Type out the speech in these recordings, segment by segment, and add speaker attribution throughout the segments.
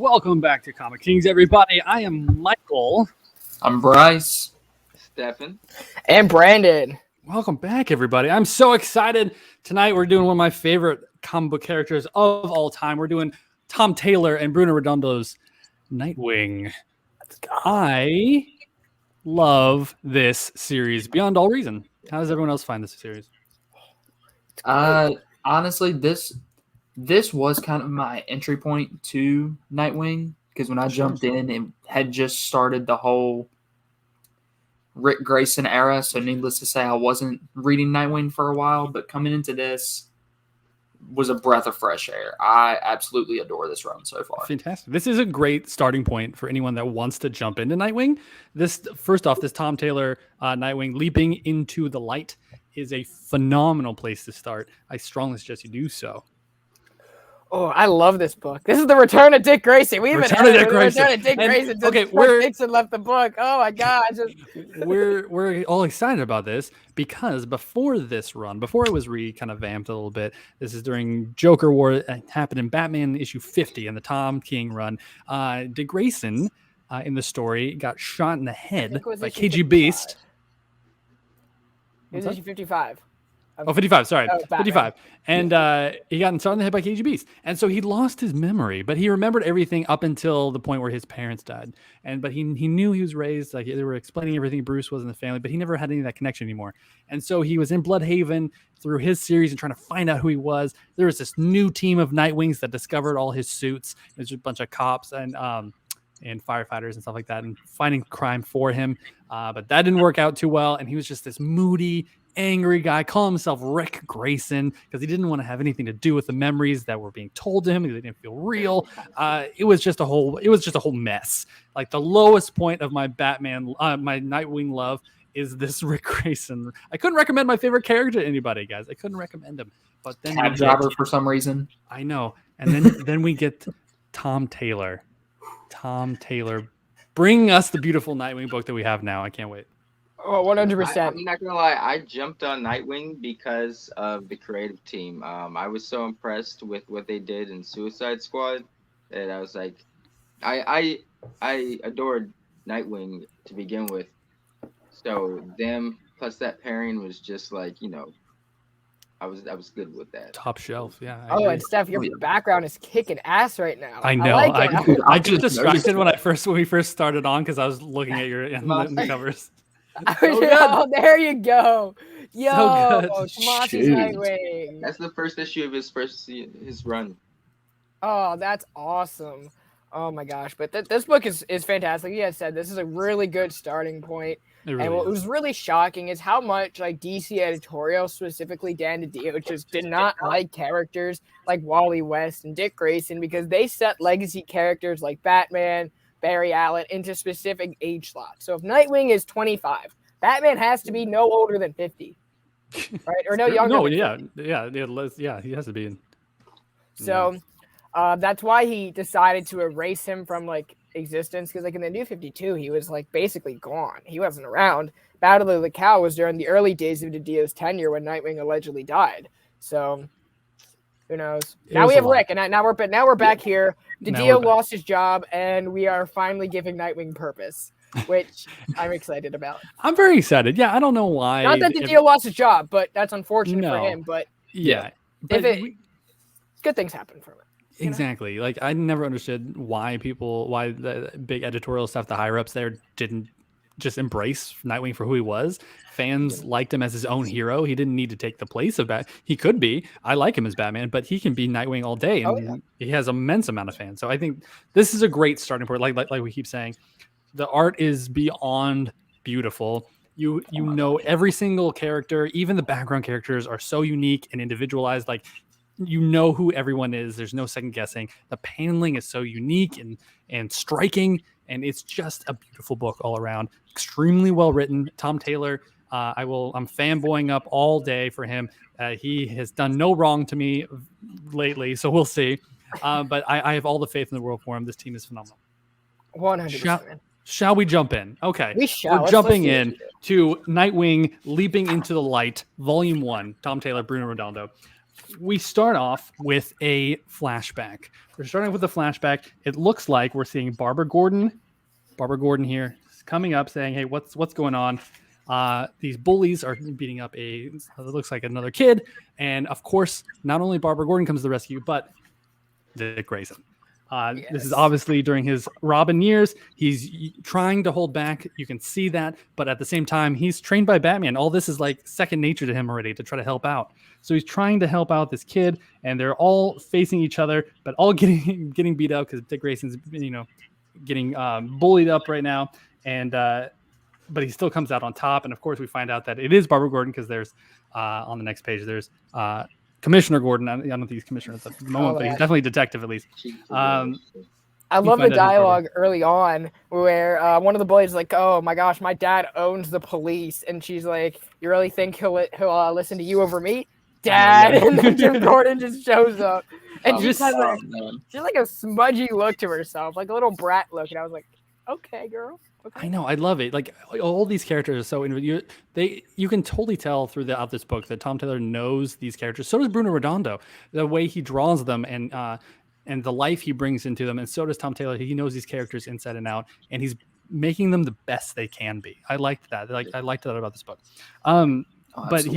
Speaker 1: welcome back to Comixkings, everybody. I am Michael.
Speaker 2: I'm Bryce.
Speaker 3: Stefan.
Speaker 4: And Brandon.
Speaker 1: Welcome back, everybody. I'm so excited. Tonight we're doing one of my favorite comic book characters of all time. We're doing Tom Taylor and Bruno Redondo's Nightwing. I love this series beyond all reason. How does everyone else find this series?
Speaker 2: Honestly, this was kind of my entry point to Nightwing, because when I jumped in, it had just started the whole Rick Grayson era. So needless to say, I wasn't reading Nightwing for a while, but coming into this was a breath of fresh air. I absolutely adore this run so far.
Speaker 1: Fantastic. This is a great starting point for anyone that wants to jump into Nightwing. This Tom Taylor Nightwing leaping into the light is a phenomenal place to start. I strongly suggest you do so.
Speaker 4: Oh, I love this book. This is the return of Dick Grayson. We've been
Speaker 1: Return of Dick Grayson
Speaker 4: since Dixon left the book. Oh my God!
Speaker 1: We're all excited about this because before this run, before it was kind of vamped a little bit, this is during Joker War. It happened in Batman issue 50 in the Tom King run. Dick Grayson in the story got shot in the head by KG Beast.
Speaker 4: It was issue 55.
Speaker 1: Oh, 55, sorry.
Speaker 4: Oh,
Speaker 1: 55. And he got shot in the head by KG Beast. And so he lost his memory, but he remembered everything up until the point where his parents died. But he knew he was raised, like they were explaining everything Bruce was in the family, but he never had any of that connection anymore. And so he was in Bloodhaven through his series and trying to find out who he was. There was this new team of Nightwings that discovered all his suits. There's a bunch of cops and firefighters and stuff like that and fighting crime for him. But that didn't work out too well. And he was just this moody, angry guy, calling himself Rick Grayson because he didn't want to have anything to do with the memories that were being told to him because they didn't feel real. It was just a whole mess. Like the lowest point of my my Nightwing love is this Rick Grayson. I couldn't recommend my favorite character to anybody, guys. I couldn't recommend him. But then
Speaker 2: Cab driver for some reason.
Speaker 1: I know. And then we get Tom Taylor. Tom Taylor bringing us the beautiful Nightwing book that we have now. I can't wait.
Speaker 4: Oh, 100%.
Speaker 3: I'm not gonna lie, I jumped on Nightwing because of the creative team. I was so impressed with what they did in Suicide Squad that I was like, I adored Nightwing to begin with. So them plus that pairing was just like, I was good with that.
Speaker 1: Top shelf, yeah.
Speaker 4: And Steph, your background is kicking ass right now.
Speaker 1: I know. I get distracted when we first started on because I was looking at your the covers.
Speaker 4: Oh, there you go. Yo,
Speaker 1: So
Speaker 4: Tomasi's Nightwing.
Speaker 3: That's the first issue of his run.
Speaker 4: Oh, that's awesome. Oh my gosh. But this book is fantastic. You guys said this is a really good starting point. And what was really shocking is how much like DC editorial, specifically Dan DiDio, just did not like characters like Wally West and Dick Grayson because they set legacy characters like Batman, Barry Allen into specific age slots. So if Nightwing is 25, Batman has to be no older than 50, right? Or no younger.
Speaker 1: No,
Speaker 4: than 50.
Speaker 1: yeah, he has to be in.
Speaker 4: So that's why he decided to erase him from like existence because like in the New 52, he was like basically gone. He wasn't around. Battle of the Cow was during the early days of DiDio's tenure when Nightwing allegedly died. So who knows? Now we have Rick, and now we're back here. DiDio lost his job, and we are finally giving Nightwing purpose, which I'm excited about.
Speaker 1: I'm very excited. Yeah, I don't know why.
Speaker 4: Not that DiDio lost his job, but that's unfortunate for him. But
Speaker 1: yeah,
Speaker 4: good things happen from it.
Speaker 1: Exactly. Like I never understood why the big editorial stuff, the higher ups there didn't just embrace Nightwing for who he was. Fans liked him as his own hero. He didn't need to take the place of Batman. He could be. I like him as Batman, but he can be Nightwing all day, and he has an immense amount of fans. So I think this is a great starting point. Like we keep saying, the art is beyond beautiful. You know every single character, even the background characters are so unique and individualized. Like you know who everyone is. There's no second guessing. The paneling is so unique and striking, and it's just a beautiful book all around. Extremely well written. Tom Taylor, I'm fanboying up all day for him. He has done no wrong to me lately, so we'll see. But I have all the faith in the world for him. This team is phenomenal.
Speaker 4: 100%.
Speaker 1: Shall we jump in? Okay.
Speaker 4: We shall.
Speaker 1: We're jumping in to Nightwing Leaping into the Light, Volume 1, Tom Taylor, Bruno Redondo. we start off with a flashback. We're starting with a flashback. It looks like we're seeing Barbara Gordon here coming up saying, hey, what's going on? These bullies are beating up it looks like another kid. And of course, not only Barbara Gordon comes to the rescue, but Dick Grayson. This is obviously during his Robin years. He's trying to hold back. You can see that. But at the same time, he's trained by Batman. All this is like second nature to him already to try to help out. So he's trying to help out this kid, and they're all facing each other, but all getting beat up because Dick Grayson's, getting bullied up right now. And but he still comes out on top. And of course, we find out that it is Barbara Gordon because there's on the next page, there's Commissioner Gordon. I don't think he's commissioner at the moment, but he's definitely detective at least.
Speaker 4: I love the dialogue early on where one of the boys is like, "Oh my gosh, my dad owns the police," and she's like, "You really think he'll listen to you over me, Dad?" And then Jim Gordon just shows up, and she's like a smudgy look to herself, like a little brat look, and I was like, "Okay, girl." Okay.
Speaker 1: I know, I love it. Like all these characters are so you can totally tell throughout this book that Tom Taylor knows these characters. So does Bruno Redondo. The way he draws them and the life he brings into them, and so does Tom Taylor. He knows these characters inside and out, and he's making them the best they can be. I liked that. I liked that about this book. But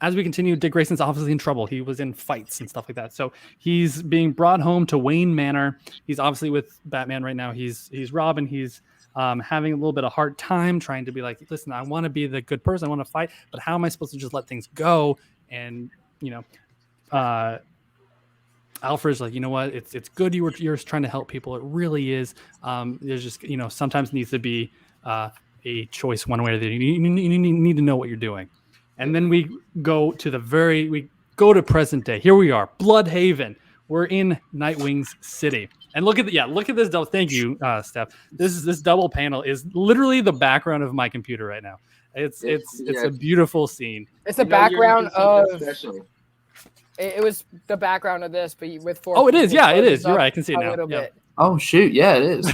Speaker 1: as we continue, Dick Grayson's obviously in trouble. He was in fights and stuff like that. So he's being brought home to Wayne Manor. He's obviously with Batman right now. He's Robin. He's having a little bit of hard time trying to be like, listen, I want to be the good person. I want to fight, but how am I supposed to just let things go? And, Alfred's like, you know what? It's good you're trying to help people. It really is. There's just, sometimes needs to be a choice one way or the other. You need to know what you're doing. And then we go to present day. Here we are, Bloodhaven. We're in Nightwing's city. And look at this double. Thank you, Steph. This double panel is literally the background of my computer right now. It's a beautiful scene.
Speaker 4: It's a background of. It was the background of this, but with four.
Speaker 1: Oh, it is. Yeah, it is. You're right. I can see it now.
Speaker 2: Bit. Oh shoot! Yeah, it is.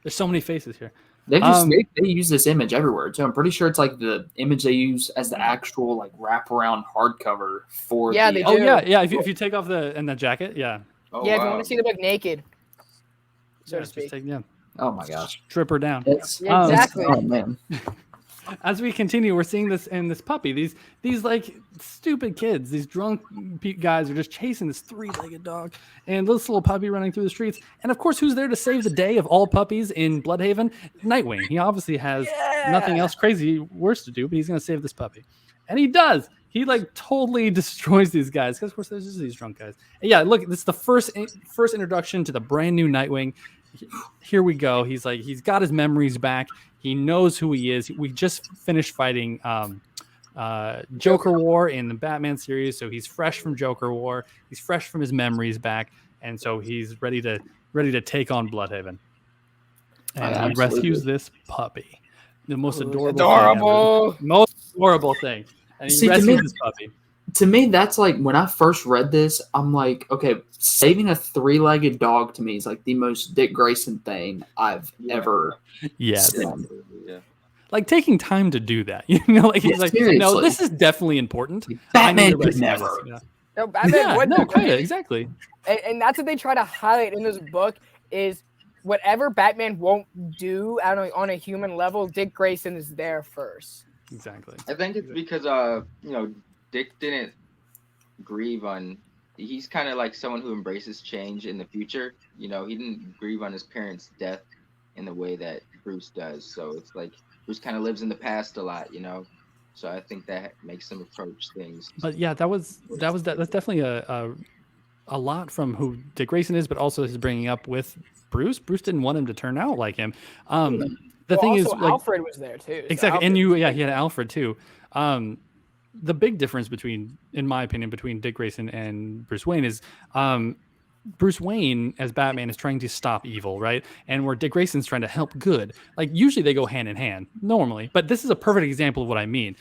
Speaker 1: There's so many faces here.
Speaker 2: They use this image everywhere too. I'm pretty sure it's like the image they use as the actual like wraparound hardcover for.
Speaker 4: Yeah, they do.
Speaker 1: Oh yeah. If you take off the jacket, yeah.
Speaker 4: Oh, yeah, if you want to see the book naked, so to speak.
Speaker 2: Oh my gosh,
Speaker 1: strip her down.
Speaker 4: Exactly.
Speaker 2: Oh man.
Speaker 1: As we continue, we're seeing this and this puppy. These like stupid kids, these drunk guys are just chasing this three-legged dog and this little puppy running through the streets. And of course, who's there to save the day of all puppies in Bloodhaven? Nightwing. He obviously has nothing else crazy worse to do, but he's going to save this puppy, and he does. He like totally destroys these guys because of course there's just these drunk guys. And yeah, look, this is the first introduction to the brand new Nightwing. Here we go. He's got his memories back. He knows who he is. We just finished fighting Joker War in the Batman series, so he's fresh from Joker War. He's fresh from his memories back, and so he's ready to take on Bloodhaven. And he rescues this puppy, the most adorable thing. And he rescues this puppy.
Speaker 2: To me, that's like when I first read this, I'm like, okay, saving a three-legged dog to me is like the most Dick Grayson thing I've ever seen.
Speaker 3: Yeah.
Speaker 1: Like taking time to do that, he's like, seriously. No, this is definitely important.
Speaker 2: Batman could never.
Speaker 4: No, Batman wouldn't.
Speaker 1: No, quite exactly.
Speaker 4: And that's what they try to highlight in this book is whatever Batman won't do on a human level, Dick Grayson is there first.
Speaker 1: Exactly.
Speaker 3: I think it's because Dick didn't grieve on. He's kind of like someone who embraces change in the future. He didn't grieve on his parents' death in the way that Bruce does. So it's like Bruce kind of lives in the past a lot, So I think that makes him approach things.
Speaker 1: But yeah, that's definitely a lot from who Dick Grayson is, but also his bringing up with Bruce. Bruce didn't want him to turn out like him. The thing is, like,
Speaker 4: Alfred was there too.
Speaker 1: Exactly, so and he had Alfred too. The big difference in my opinion, between Dick Grayson and Bruce Wayne is Bruce Wayne as Batman is trying to stop evil, right? And where Dick Grayson's trying to help good. Like usually they go hand in hand normally, but this is a perfect example of what I mean.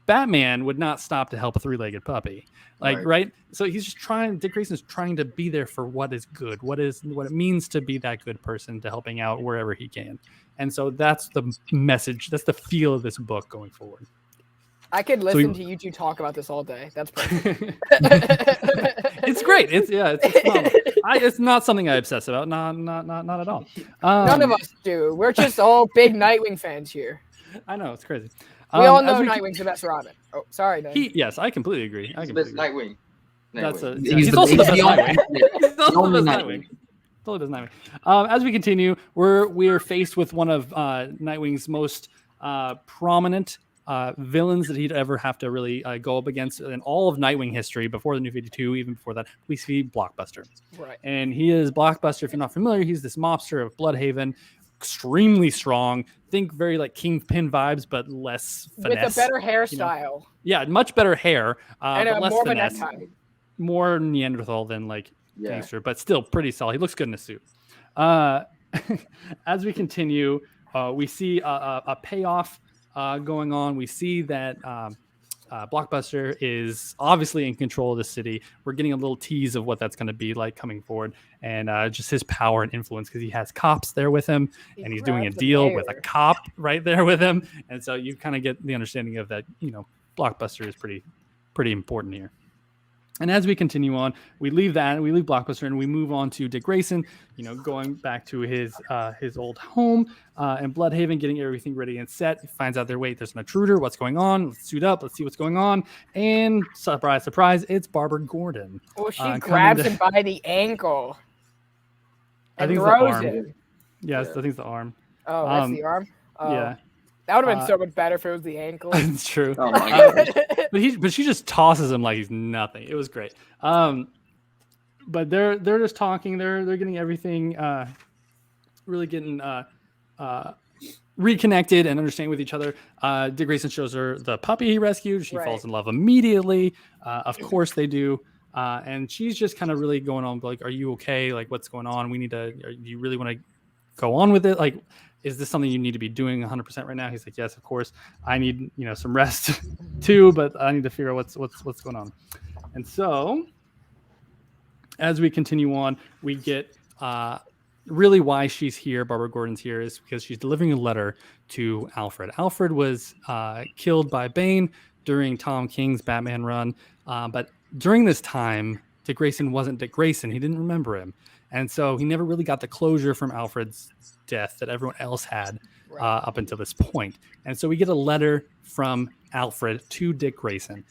Speaker 1: Batman would not stop to help a three-legged puppy. Right? So he's just Dick Grayson's trying to be there for what is good, what it means to be that good person, to helping out wherever he can. And so that's the message, that's the feel of this book going forward.
Speaker 4: I could listen to you two talk about this all day. That's perfect.
Speaker 1: It's great. It's not something I obsess about. Not at all.
Speaker 4: None of us do. We're just all big Nightwing fans here.
Speaker 1: I know, it's crazy.
Speaker 4: We all know Nightwing's the best Robin. Oh, sorry, Dan.
Speaker 1: Yes, I completely agree.
Speaker 3: He's the best Nightwing.
Speaker 1: He's also the best Nightwing. He's also the best Nightwing. Totally does Nightwing. As we continue, we are faced with one of Nightwing's most prominent villains that he'd ever have to really go up against in all of Nightwing history before the New 52, even before that. We see Blockbuster.
Speaker 4: Right.
Speaker 1: And he is Blockbuster. If you're not familiar, he's this mobster of Bloodhaven, extremely strong. Think very like Kingpin vibes, but less finesse.
Speaker 4: With a better hairstyle.
Speaker 1: Yeah, much better hair.
Speaker 4: And
Speaker 1: but less
Speaker 4: more
Speaker 1: finesse.
Speaker 4: of a necktie.
Speaker 1: More Neanderthal than like gangster, but still pretty solid. He looks good in a suit. As we continue, we see a payoff going on. We see that Blockbuster is obviously in control of the city. We're getting a little tease of what that's going to be like coming forward, and just his power and influence because he has cops there with him, and he's doing a deal with a cop right there with him, and so you kind of get the understanding of that. Blockbuster is pretty important here. And as we continue on, we leave Blockbuster, and we move on to Dick Grayson, going back to his old home in Bloodhaven, getting everything ready and set. He finds out there's an intruder. What's going on? Let's suit up. Let's see what's going on. And surprise, surprise, it's Barbara Gordon.
Speaker 4: Well, she grabs him by the ankle and throws him.
Speaker 1: Yes, I think it's the arm.
Speaker 4: Oh, that's the arm?
Speaker 1: Yeah.
Speaker 4: That would have been so much better if it was the ankle.
Speaker 1: It's true.
Speaker 2: Oh my God.
Speaker 1: But she just tosses him like he's nothing. It was great. But they're just talking. They're getting everything really getting reconnected and understanding with each other. Dick Grayson shows her the puppy he rescued. She falls in love immediately. Of course they do. And she's just kind of really going on like, are you okay? Like, what's going on? Do you really want to go on with it? Like, is this something you need to be doing 100% right now? He's like, yes, of course. I need, some rest too, but I need to figure out what's going on. And so as we continue on, we get really why she's here. Barbara Gordon's here is because she's delivering a letter to Alfred. Alfred was killed by Bane during Tom King's Batman run. But during this time, Dick Grayson wasn't Dick Grayson. He didn't remember him. And so he never really got the closure from Alfred's death that everyone else had up until this point. And so we get a letter from Alfred to Dick Grayson.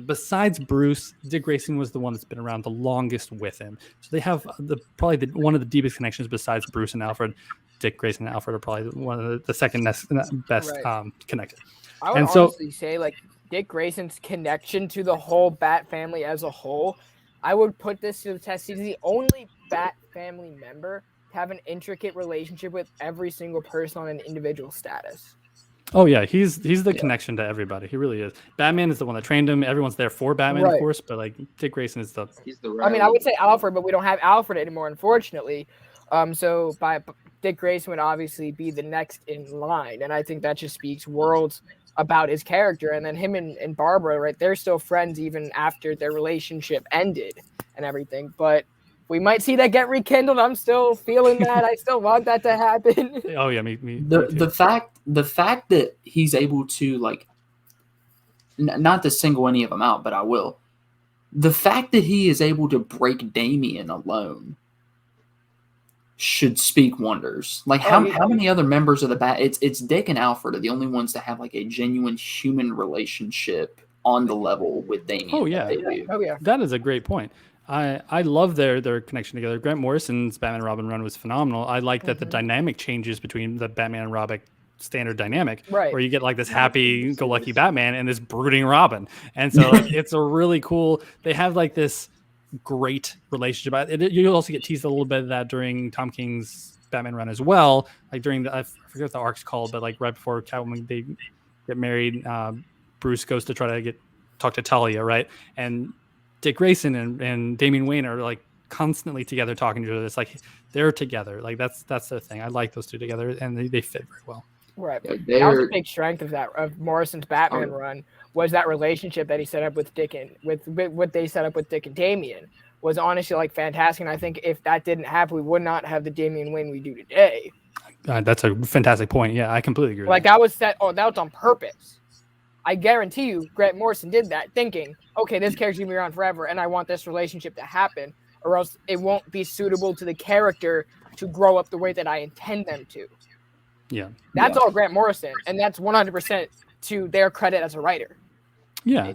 Speaker 1: Besides Bruce, Dick Grayson was the one that's been around the longest with him. So they have probably one of the deepest connections besides Bruce and Alfred. Dick Grayson and Alfred are probably one of the second best connected.
Speaker 4: I would honestly say like Dick Grayson's connection to the whole Bat family as a whole, I would put this to the test. He's the only Bat family member to have an intricate relationship with every single person on an individual status.
Speaker 1: Oh yeah, he's the connection to everybody. He really is. Batman is the one that trained him. Everyone's there for Batman, of course, but like Dick Grayson is he's the
Speaker 4: I mean, I would say Alfred, but we don't have Alfred anymore, unfortunately. So Dick Grayson would obviously be the next in line, and I think that just speaks worlds about his character. And then him and Barbara, right? They're still friends even after their relationship ended and everything. But we might see that get rekindled. I'm still feeling that. I still want that to happen.
Speaker 1: Oh yeah, me
Speaker 2: the fact that he's able to like, not to single any of them out, but I will. The fact that he is able to break Damian alone should speak wonders. Like how many other members of the Bat? It's Dick and Alfred are the only ones that have like a genuine human relationship on the level with Damian.
Speaker 1: Oh yeah, that is a great point. I love their connection together. Grant Morrison's Batman and Robin run was phenomenal. I like that the dynamic changes between the Batman and Robin standard dynamic, where you get like this happy-go-lucky Batman and this brooding Robin, and so like, it's a really cool. They have like this great relationship. You also get teased a little bit of that during Tom King's Batman run as well. Like during I forget what the arc's called, but like right before Catwoman they get married, Bruce goes to try to talk to Talia, right? And Dick Grayson and Damian Wayne are like constantly together talking to each other. It's like they're together. Like that's their thing. I like those two together, and they fit very well.
Speaker 4: Right. That was a big strength of Morrison's Batman run was that relationship that he set up with Dick and with what they set up with Dick and Damian was honestly like fantastic. And I think if that didn't happen, we would not have the Damian Wayne we do today.
Speaker 1: That's a fantastic point. Yeah, I completely agree.
Speaker 4: Like that was that was on purpose. I guarantee you, Grant Morrison did that, thinking, okay, this character's gonna be around forever, and I want this relationship to happen, or else it won't be suitable to the character to grow up the way that I intend them to.
Speaker 1: Yeah,
Speaker 4: that's all Grant Morrison, and that's 100% to their credit as a writer.
Speaker 1: Yeah.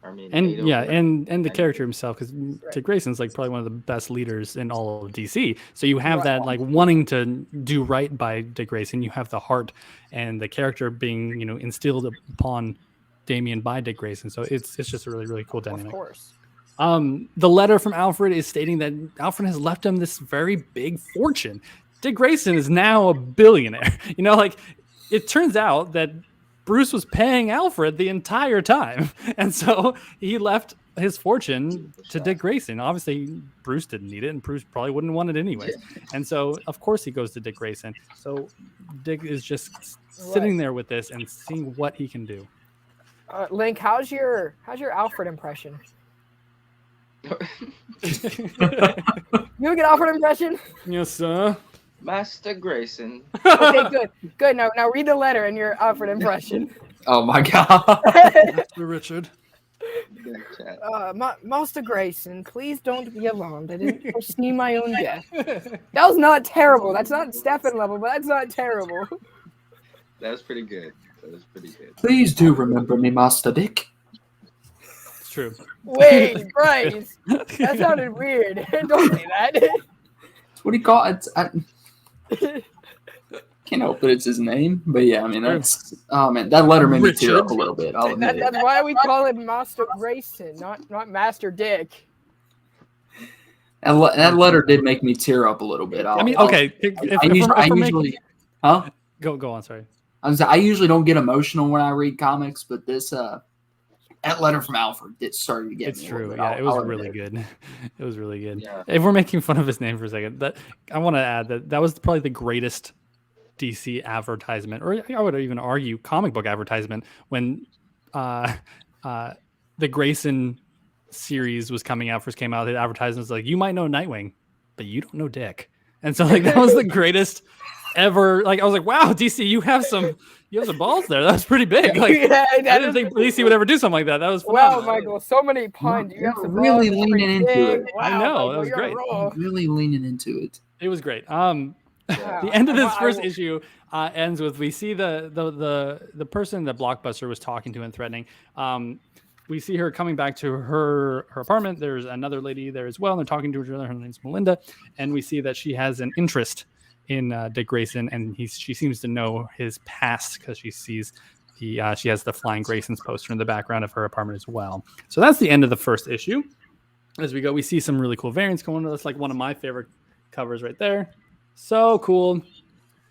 Speaker 3: And
Speaker 1: the character himself, because Dick Grayson's like probably one of the best leaders in all of DC. So you have that like wanting to do right by Dick Grayson. You have the heart and the character being, instilled upon Damian by Dick Grayson. So it's just a really, really cool dynamic.
Speaker 4: Of course.
Speaker 1: The letter from Alfred is stating that Alfred has left him this very big fortune. Dick Grayson is now a billionaire. It turns out that Bruce was paying Alfred the entire time. And so he left his fortune to Dick Grayson. Obviously, Bruce didn't need it, and Bruce probably wouldn't want it anyways. And so, of course, he goes to Dick Grayson. So Dick is just sitting there with this and seeing what he can do.
Speaker 4: Link, how's your Alfred impression? You have a good Alfred impression?
Speaker 1: Yes, sir.
Speaker 3: Master Grayson.
Speaker 4: Okay, good. Now read the letter in your Alfred impression.
Speaker 2: Oh my God.
Speaker 1: Master Richard.
Speaker 4: Master Grayson, please don't be alarmed. I didn't foresee my own death. That was not terrible. That's not Stefan level, but that's not terrible.
Speaker 3: That was pretty good.
Speaker 2: Please do remember me, Master Dick.
Speaker 1: It's true.
Speaker 4: Wait, Bryce. That sounded weird. Don't say that.
Speaker 2: That's what he called it. Can't help it, it's his name. But yeah, I mean, that letter made me tear up a little bit. I'll admit
Speaker 4: that's why we call him Master Grayson, not Master Dick.
Speaker 2: That letter did make me tear up a little bit.
Speaker 1: Go on, sorry.
Speaker 2: I usually don't get emotional when I read comics, but this that letter from Alfred started to get me.
Speaker 1: It's true. Yeah, it was really good. It was really good.
Speaker 3: Yeah.
Speaker 1: If we're making fun of his name for a second, I want to add that was probably the greatest DC advertisement, or I would even argue comic book advertisement, when the Grayson series was coming out, first came out. The advertisement was like, "You might know Nightwing, but you don't know Dick." And so that was the greatest ever. I was like, "Wow, DC, you have some balls there. That was pretty big." I didn't think DC would ever do something like that. That was phenomenal.
Speaker 4: Wow, Michael, so many puns. You have some
Speaker 2: really leaning into it.
Speaker 1: Wow, I know, that was great.
Speaker 2: Really leaning into it.
Speaker 1: It was great. The end of this first issue ends with, we see the person that Blockbuster was talking to and threatening. We see her coming back to her apartment. There's another lady there as well, and they're talking to each other. Her name's Melinda, and we see that she has an interest in Dick Grayson, and she seems to know his past because she sees she has the Flying Graysons poster in the background of her apartment as well. So that's the end of the first issue. As we go, we see some really cool variants going on. That's like one of my favorite covers right there. So cool.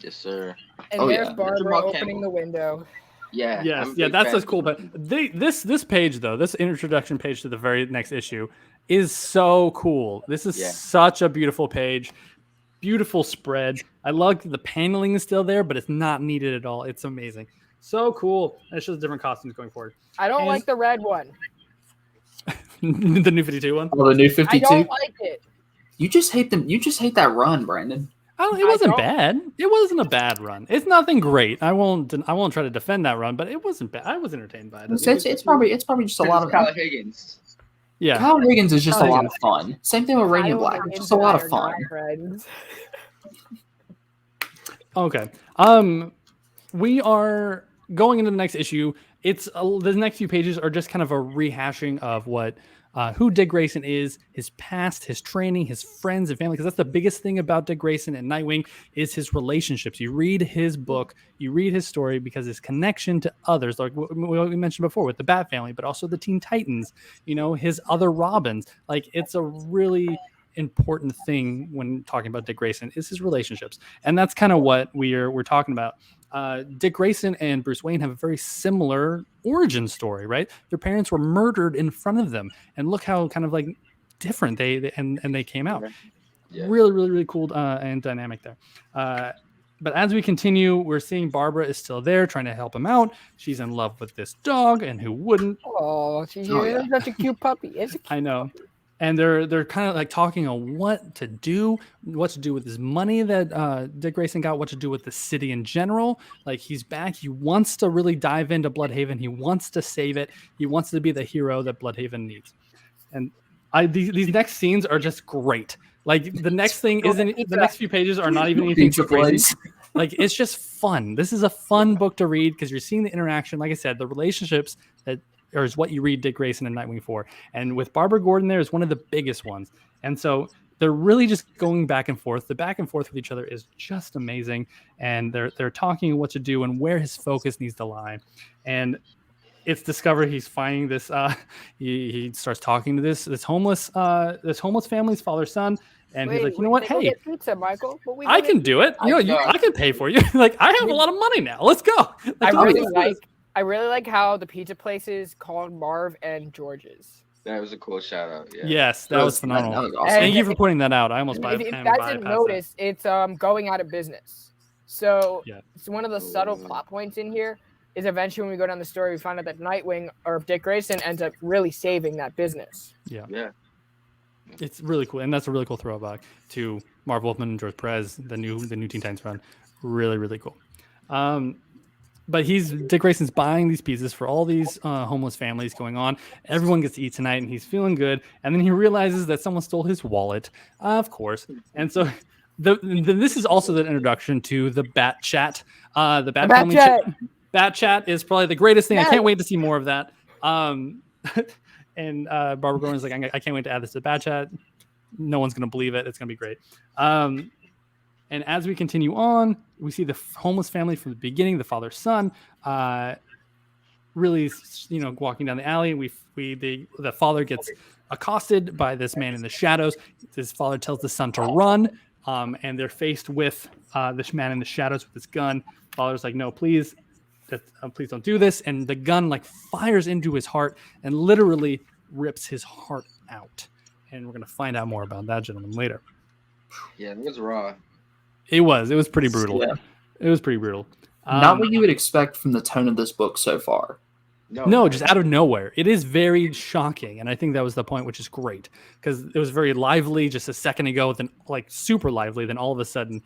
Speaker 3: Yes, sir.
Speaker 4: And there's Barbara opening the window.
Speaker 3: Yeah.
Speaker 1: Yes. Yeah, that's what's cool. But this page, though, this introduction page to the very next issue is so cool. This is such a beautiful page. Beautiful spread. I love the paneling is still there, but it's not needed at all. It's amazing. So cool. And it's just different costumes going forward.
Speaker 4: I don't like the red one.
Speaker 1: The new 52 one?
Speaker 2: Oh, the new 52?
Speaker 4: I don't like it.
Speaker 2: You just hate them. You just hate that run, Brandon.
Speaker 1: It wasn't bad. It wasn't a bad run. It's nothing great. I won't try to defend that run, but it wasn't bad. I was entertained by it.
Speaker 2: It's probably just a lot of
Speaker 3: Kyle Higgins.
Speaker 1: Yeah,
Speaker 2: Kyle Higgins is just a lot of fun. Same thing with Radiant Black. It's just a lot of fun.
Speaker 1: Okay. We are going into the next issue. It's the next few pages are just kind of a rehashing of who Dick Grayson is, his past, his training, his friends and family, because that's the biggest thing about Dick Grayson and Nightwing is his relationships. You read his book, you read his story because his connection to others, like we mentioned before with the Bat family, but also the Teen Titans, his other Robins. Like, it's a really important thing when talking about Dick Grayson is his relationships. And that's kind of what we're talking about. Dick Grayson and Bruce Wayne have a very similar origin story, right? Their parents were murdered in front of them, and look how kind of like different they came out. Yeah. Really, really, really cool and dynamic there. But as we continue, we're seeing Barbara is still there trying to help him out. She's in love with this dog, and who wouldn't?
Speaker 4: Oh, she's such a cute puppy.
Speaker 1: I know. and they're kind of like talking on what to do with his money that Dick Grayson got, what to do with the city in general. Like, he's back. He wants to really dive into Bloodhaven. He wants to save it. He wants to be the hero that Bloodhaven needs. And these next scenes are just great. Like, the next thing isn't the next few pages are not even anything too crazy. Like, it's just fun. This is a fun book to read because you're seeing the interaction. Like I said, the relationships that is what you read Dick Grayson and Nightwing for. And with Barbara Gordon there is one of the biggest ones. And so they're really just going back and forth. The back and forth with each other is just amazing. And they're talking what to do and where his focus needs to lie. And it's discovered he's finding this. He starts talking to this homeless family's father son. And he's like, you know what? Hey,
Speaker 4: pizza, Michael.
Speaker 1: I can do it. I can pay for you. Like, I have a lot of money now. Let's go. Like,
Speaker 4: I really like how the pizza place is called Marv and George's.
Speaker 3: That was a cool shout out. Yeah.
Speaker 1: Yes, that was phenomenal. That was awesome. Thank you for pointing that out. I almost
Speaker 4: if you guys didn't notice, it's going out of business. So it's one of the subtle plot points in here is eventually when we go down the story, we find out that Nightwing or Dick Grayson ends up really saving that business.
Speaker 3: Yeah.
Speaker 1: It's really cool, and that's a really cool throwback to Marv Wolfman and George Perez, the new Teen Titans run. Really, really cool. But Dick Grayson's buying these pizzas for all these homeless families going on. Everyone gets to eat tonight, and he's feeling good. And then he realizes that someone stole his wallet, of course. And so this is also the introduction to the Bat Chat. The Bat Family Chat. Bat Chat is probably the greatest thing. I can't wait to see more of that. And Barbara Gordon's like, I can't wait to add this to Bat Chat. No one's going to believe it. It's going to be great. And as we continue on, we see the homeless family from the beginning, the father son, really, walking down the alley. The father gets accosted by this man in the shadows. His father tells the son to run, and they're faced with this man in the shadows with his gun. Father's like, no, please don't do this. And the gun fires into his heart and literally rips his heart out. And we're going to find out more about that gentleman later.
Speaker 3: Yeah, it was raw.
Speaker 1: It was pretty brutal. Yeah. It was pretty brutal.
Speaker 2: Not what you would expect from the tone of this book so far.
Speaker 1: No, just out of nowhere. It is very shocking, and I think that was the point, which is great because it was very lively just a second ago, then super lively. Then all of a sudden,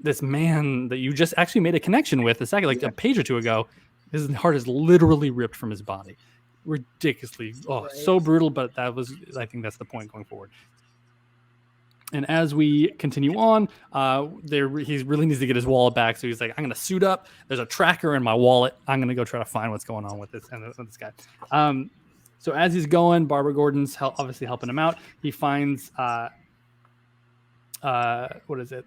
Speaker 1: this man that you just actually made a connection with a page or two ago, his heart is literally ripped from his body. Ridiculously, so brutal. But I think that's the point going forward. And as we continue on, he really needs to get his wallet back. So he's like, I'm going to suit up. There's a tracker in my wallet. I'm going to go try to find what's going on with this guy. So as he's going, Barbara Gordon's obviously helping him out. He finds, what is it?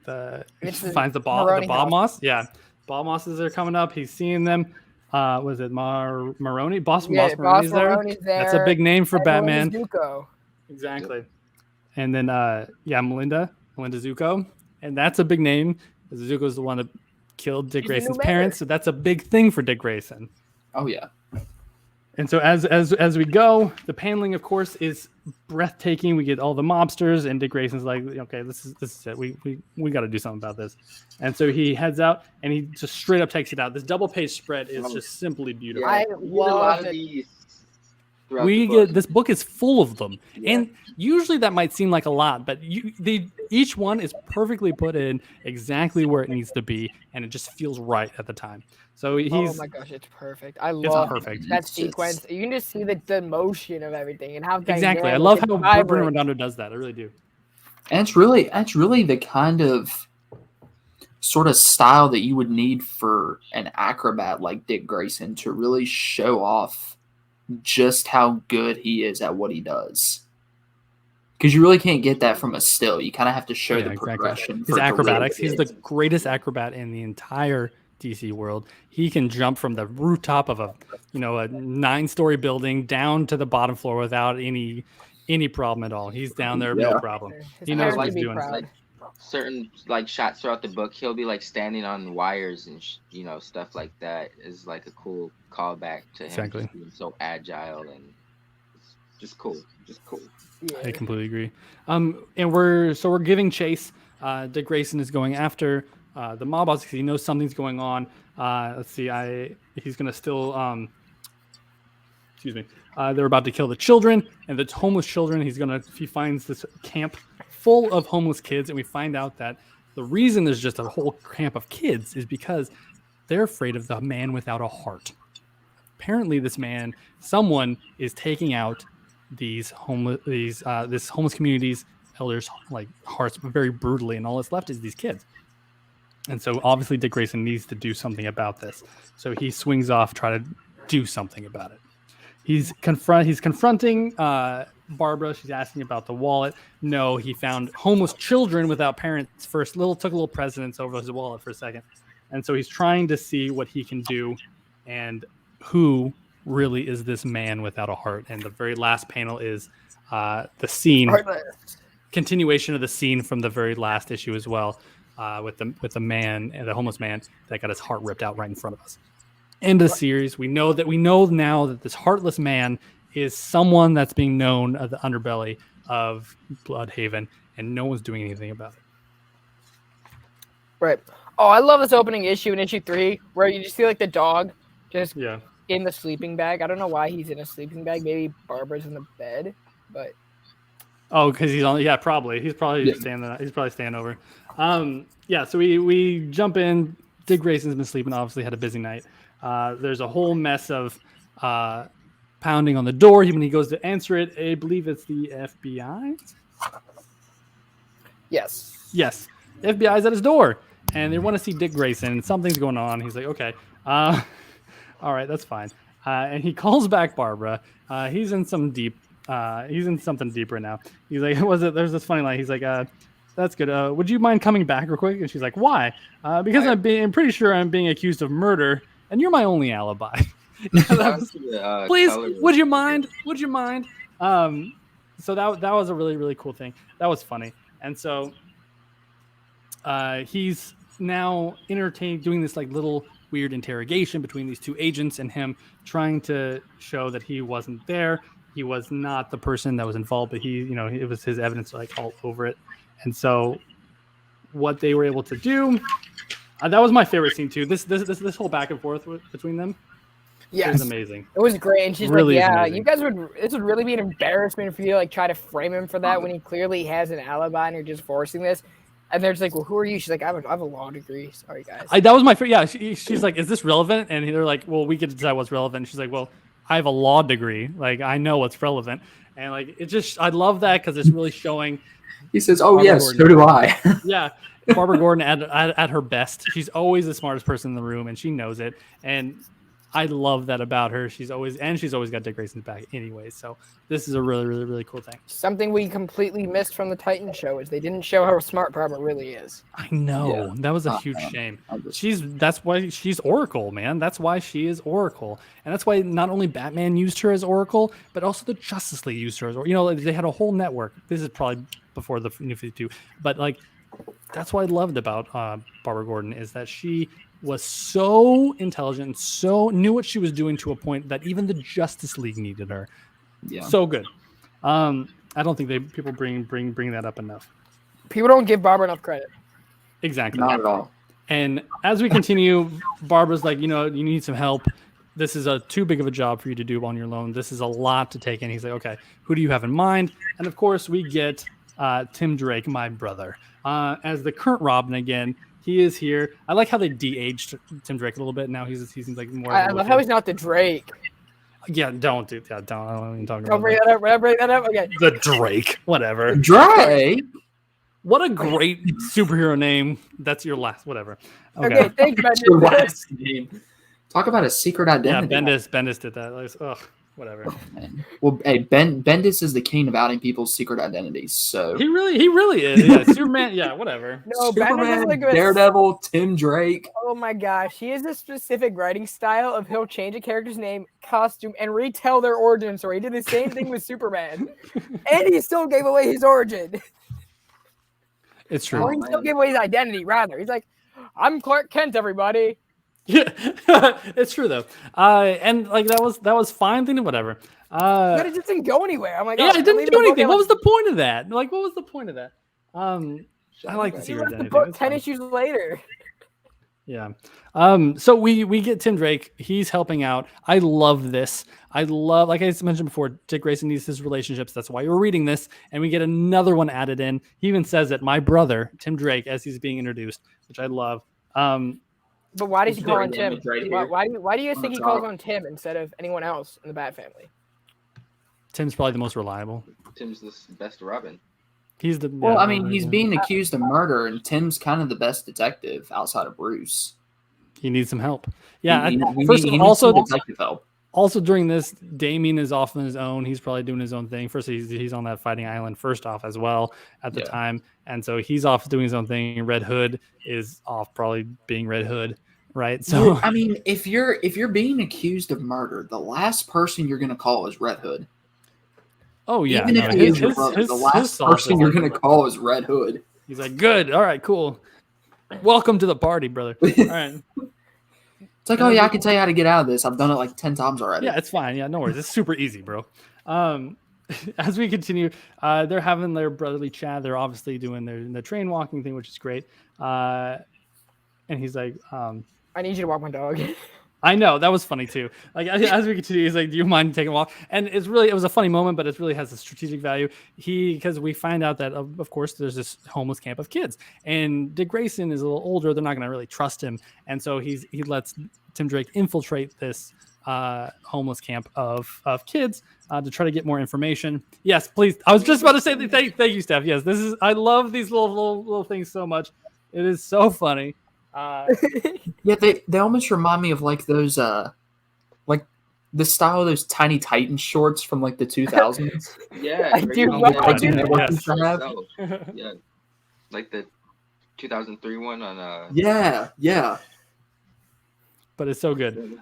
Speaker 1: He finds the Bob Moss. Yeah. Bob Mosses are coming up. He's seeing them. Was it Maroni? Boss Maroni's there. That's a big name for Batman.
Speaker 4: Zuko.
Speaker 1: Exactly. Yep. And then, Melinda Zuko. And that's a big name. Zuko's the one that killed Dick Grayson's parents. So that's a big thing for Dick Grayson.
Speaker 2: Oh, yeah.
Speaker 1: And so as we go, the paneling, of course, is breathtaking. We get all the mobsters, and Dick Grayson's like, okay, this is it. We got to do something about this. And so he heads out, and he just straight up takes it out. This double-page spread is just simply beautiful.
Speaker 4: I love it.
Speaker 1: This book is full of them, and usually that might seem like a lot, but each one is perfectly put in exactly where it needs to be, and it just feels right at the time. So
Speaker 4: oh my gosh, it's perfect. I love that sequence. You can just see the motion of everything and how
Speaker 1: exactly. I love how Bruno Redondo does that. I really do.
Speaker 2: And it's really the kind of sort of style that you would need for an acrobat like Dick Grayson to really show off just how good he is at what he does. Because you really can't get that from a still. You kind of have to show the progression.
Speaker 1: His acrobatics. He's the greatest acrobat in the entire DC world. He can jump from the rooftop of a 9-story building down to the bottom floor without any problem at all. He's down there, no problem. He knows what he's doing.
Speaker 3: Certain shots throughout the book, he'll be standing on wires and stuff like that is a cool callback to him being so agile and it's just cool.
Speaker 1: Yeah. I completely agree. And we're giving chase. Dick Grayson is going after the mob boss because he knows something's going on. Let's see, he's gonna still excuse me, they're about to kill the children and the homeless children. He finds this camp full of homeless kids, and we find out that the reason there's just a whole camp of kids is because they're afraid of the man without a heart. Apparently, someone is taking out this homeless community's elders' like hearts very brutally, and all that's left is these kids. And so obviously Dick Grayson needs to do something about this. So he swings off, try to do something about it. He's confronting Barbara. She's asking about the wallet. No, he found homeless children without parents first. Took a little precedence over his wallet for a second. And so he's trying to see what he can do and who really is this man without a heart. And the very last panel is the scene, continuation of the scene from the very last issue as well, with the man, the homeless man that got his heart ripped out right in front of us. End of the series. We know now that this heartless man is someone that's being known as the underbelly of Bloodhaven, and no one's doing anything about it.
Speaker 4: Right. Oh, I love this opening issue in issue 3 where you just see like the dog just in the sleeping bag. I don't know why he's in a sleeping bag. Maybe Barbara's in the bed, but
Speaker 1: because he's on. Yeah, probably. He's probably staying over. So we jump in. Dick Grayson's been sleeping. Obviously, had a busy night. There's a whole mess of pounding on the door. When he goes to answer it, I believe it's the FBI.
Speaker 4: Yes.
Speaker 1: The FBI's at his door, and they want to see Dick Grayson. Something's going on. He's like, okay, all right, that's fine. And he calls back Barbara. He's in something deep right now. He's like, there's this funny line. He's like, that's good. Would you mind coming back real quick? And she's like, why? Because I'm pretty sure I'm being accused of murder, and you're my only alibi. Please, would you mind? So that was a really, really cool thing. That was funny. And so he's now doing this like little weird interrogation between these two agents and him, trying to show that he wasn't there. He was not the person that was involved, but it was his evidence like all over it. And so what they were able to do, that was my favorite scene too. This whole back and forth between them.
Speaker 4: Yes.
Speaker 1: It was amazing.
Speaker 4: It was great. And she's
Speaker 1: really
Speaker 4: like,
Speaker 1: amazing.
Speaker 4: you guys this would really be an embarrassment for you to like try to frame him for that when he clearly has an alibi and you're just forcing this. And they're just like, well, who are you? She's like, I have a law degree. Sorry, guys.
Speaker 1: That was my favorite. Yeah, she's like, is this relevant? And they're like, well, we get to decide what's relevant. And she's like, well, I have a law degree. Like, I know what's relevant. And like, I love that because it's really showing.
Speaker 2: He says, oh,
Speaker 1: Barbara
Speaker 2: yes,
Speaker 1: Gordon.
Speaker 2: so do I.
Speaker 1: Yeah. Barbara Gordon at her best. She's always the smartest person in the room, and she knows it. And I love that about her. She's always got Dick Grayson's back anyway. So this is a really, really, really cool thing.
Speaker 4: Something we completely missed from the Titan show is they didn't show how smart Barbara really is.
Speaker 1: I know. Yeah. That was a huge shame. That's why she's Oracle, man. That's why she is Oracle. And that's why not only Batman used her as Oracle, but also the Justice League used her as Oracle. They had a whole network. This is probably before the New 52. But like, that's what I loved about Barbara Gordon is that she was so intelligent and so knew what she was doing to a point that even the Justice League needed her. Yeah. So good. I don't think people bring that up enough.
Speaker 4: People don't give Barbara enough credit.
Speaker 1: Exactly.
Speaker 2: Not at all.
Speaker 1: And as we continue, Barbara's like, you need some help. This is too big of a job for you to do on your own. This is a lot to take in. He's like, okay, who do you have in mind? And of course, we get Tim Drake, my brother, as the current Robin again. He is here. I like how they de-aged Tim Drake a little bit. Now he seems like more.
Speaker 4: I love how he's not the Drake.
Speaker 1: Yeah, don't do that. Don't. I don't even talk about.
Speaker 4: Don't bring that up. Okay.
Speaker 1: The Drake, whatever.
Speaker 2: Drake.
Speaker 1: What a great superhero name. That's your last. Whatever.
Speaker 4: Okay. Thanks,
Speaker 2: Your last name. Talk about a secret identity.
Speaker 1: Yeah, Bendis did that. Like, ugh. Whatever.
Speaker 2: Oh, well, hey, Bendis is the king of outing people's secret identities. So
Speaker 1: he really is. Yeah, Superman. Yeah, whatever.
Speaker 4: No,
Speaker 2: Superman, like Daredevil, Tim Drake.
Speaker 4: Oh my gosh, he has a specific writing style of he'll change a character's name, costume, and retell their origin story. He did the same thing with Superman, and he still gave away his origin.
Speaker 1: It's true.
Speaker 4: Or he still gave away his identity. Rather, he's like, "I'm Clark Kent, everybody."
Speaker 1: Yeah, it's true though, and like that was fine thing, whatever.
Speaker 4: But it just didn't go anywhere. I'm like,
Speaker 1: yeah, it didn't do anything. What was the point of that? Like, what was the point of that? I like to see her.
Speaker 4: The book 10 issues later.
Speaker 1: Yeah. So we get Tim Drake. He's helping out. I love this. I love, like I mentioned before, Dick Grayson needs his relationships. That's why we're reading this. And we get another one added in. He even says it, my brother, Tim Drake, as he's being introduced, which I love.
Speaker 4: But why does he call on Tim?
Speaker 2: Right
Speaker 4: Why do you think he calls on Tim instead of anyone else in the Bat family?
Speaker 1: Tim's probably the most reliable.
Speaker 3: Tim's the best Robin.
Speaker 1: He's the
Speaker 2: well. I mean, he's being accused of murder, and Tim's kind of the best detective outside of Bruce.
Speaker 1: He needs some help. Yeah.
Speaker 2: Also detective help.
Speaker 1: Also during this, Damien is off on his own. He's probably doing his own thing. First, he's on that fighting island first off as well at the time, and so he's off doing his own thing. Red Hood is off probably being Red Hood, right? So
Speaker 2: I mean, if you're being accused of murder, the last person you're going to call is Red Hood.
Speaker 1: Oh yeah,
Speaker 2: even if he is your brother, the last person you're going to call is Red Hood.
Speaker 1: He's like, good, all right, cool. Welcome to the party, brother. All right.
Speaker 2: It's like, oh yeah, I can tell you how to get out of this. I've done it like 10 times already.
Speaker 1: Yeah, it's fine. Yeah, no worries. It's super easy, bro. As we continue, they're having their brotherly chat. They're obviously doing their train walking thing, which is great. And he's like,
Speaker 4: I need you to walk my dog.
Speaker 1: I know, that was funny too. Like as we continue, he's like, "Do you mind taking a walk?" And it was a funny moment, but it really has a strategic value. Because we find out that of course there's this homeless camp of kids, and Dick Grayson is a little older. They're not going to really trust him, and so he lets Tim Drake infiltrate this homeless camp of kids to try to get more information. Yes, please. I was just about to say thank you, Steph. Yes, I love these little things so much. It is so funny.
Speaker 2: Yeah, they almost remind me of like those like the style of those Tiny Titan shorts from like the 2000s.
Speaker 3: Yeah,
Speaker 4: I do love
Speaker 3: yeah, like the 2003 one on
Speaker 2: yeah.
Speaker 1: But it's so good.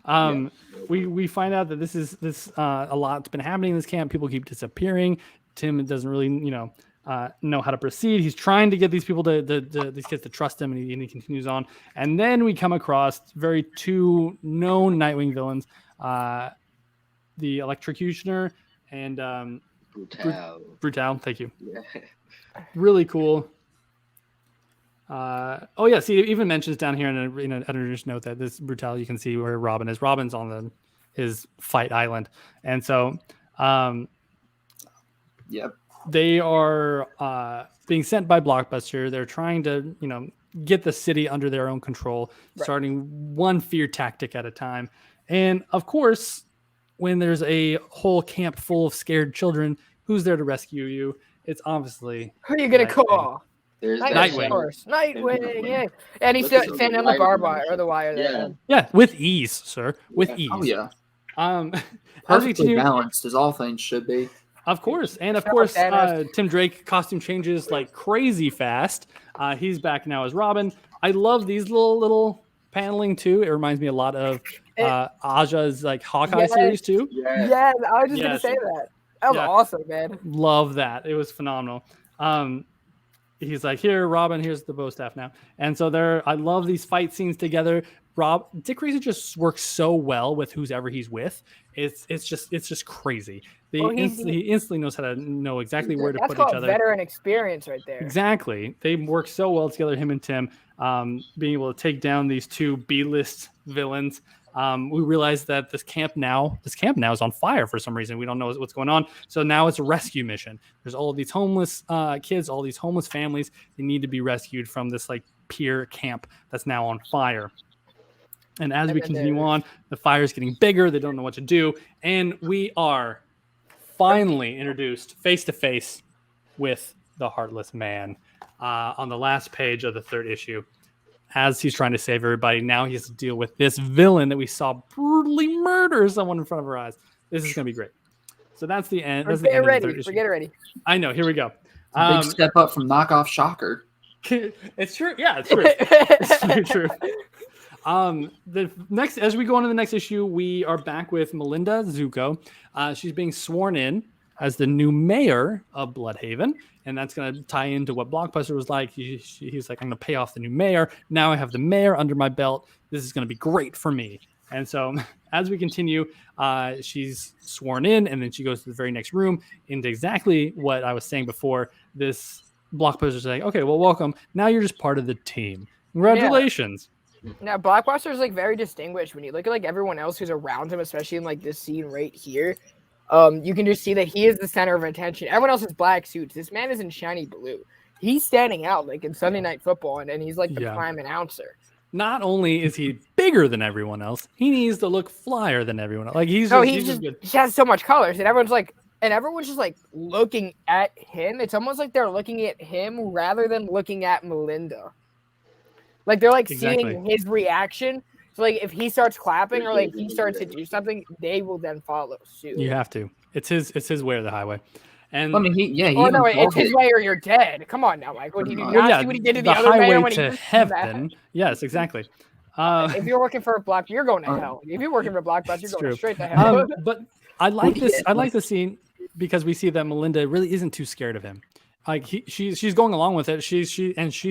Speaker 1: We find out that this a lot's been happening in this camp. People keep disappearing. Tim doesn't really know how to proceed. He's trying to get these people these kids to trust him, and he continues on. And then we come across two known Nightwing villains, the Electrocutioner and Brutal. Thank you. Yeah. Really cool. See, it even mentions down here in an editor's note that this Brutal, you can see where Robin is. Robin's on his fight island, and so
Speaker 2: yep.
Speaker 1: They are being sent by Blockbuster. They're trying to, get the city under their own control, starting one fear tactic at a time. And of course, when there's a whole camp full of scared children, who's there to rescue you? It's obviously
Speaker 4: who are you gonna call?
Speaker 3: There's
Speaker 1: Nightwing.
Speaker 4: Of course. Nightwing, yeah. And he's standing on the barbed wire or the wire there.
Speaker 1: Yeah, with ease, sir. With ease.
Speaker 2: Oh yeah.
Speaker 1: Perfectly
Speaker 2: balanced as all things should be.
Speaker 1: Of course. And of course, Tim Drake costume changes like crazy fast. He's back now as Robin. I love these little paneling too. It reminds me a lot of Aja's like Hawkeye series too.
Speaker 4: Yeah, I was just gonna say that. That was awesome, man.
Speaker 1: Love that. It was phenomenal. He's like, here, Robin, here's the bow staff now. And so I love these fight scenes together. Dick Grayson just works so well with whoever he's with. It's just crazy. He instantly knows how to know exactly where to put each other.
Speaker 4: That's veteran experience right there.
Speaker 1: Exactly. They work so well together, him and Tim, being able to take down these two B-list villains. We realize that this camp now is on fire for some reason. We don't know what's going on. So now it's a rescue mission. There's all of these homeless kids, all these homeless families. They need to be rescued from this like pier camp that's now on fire. And as we continue on, the fire is getting bigger. They don't know what to do. And we are finally introduced face to face with the Heartless Man on the last page of the third issue. As he's trying to save everybody, now he has to deal with this villain that we saw brutally murder someone in front of our eyes. This is going to be great. So that's the end. That's the end of the third issue.
Speaker 4: Get ready.
Speaker 1: I know. Here we go.
Speaker 2: Big step up from knockoff Shocker.
Speaker 1: It's true. Yeah, it's true. It's very true. As we go on to the next issue, we are back with Melinda Zuko. She's being sworn in as the new mayor of Bloodhaven, and that's going to tie into what Blockbuster was like. He's like, I'm going to pay off the new mayor. Now I have the mayor under my belt. This is going to be great for me. And so as we continue, she's sworn in, and then she goes to the very next room into exactly what I was saying before. This Blockbuster saying, okay, well, welcome. Now you're just part of the team. Congratulations.
Speaker 4: Now, Blockbuster is like very distinguished when you look at like everyone else who's around him, especially in like this scene right here. You can just see that he is the center of attention. Everyone else is black suits. This man is in shiny blue. He's standing out like in Sunday Night Football, and he's like the prime announcer.
Speaker 1: Not only is he bigger than everyone else, he needs to look flyer than everyone else. Like he
Speaker 4: has so much colors, and everyone's just like looking at him. It's almost like they're looking at him rather than looking at Melinda. Like they're like seeing his reaction. So like if he starts clapping or like he starts to do something, they will then follow suit.
Speaker 1: You have to. It's his way or the highway. And
Speaker 2: I mean,
Speaker 4: it's his way or you're dead. Come on now, Mike. What did you not see what he did to the other man when
Speaker 1: to heaven? Yes, exactly.
Speaker 4: If you're working for a Blockbuster, you're going to hell. If you're working for a Blockbuster, you're going straight to hell.
Speaker 1: But I like this. I like the scene because we see that Melinda really isn't too scared of him. Like she's going along with it. She's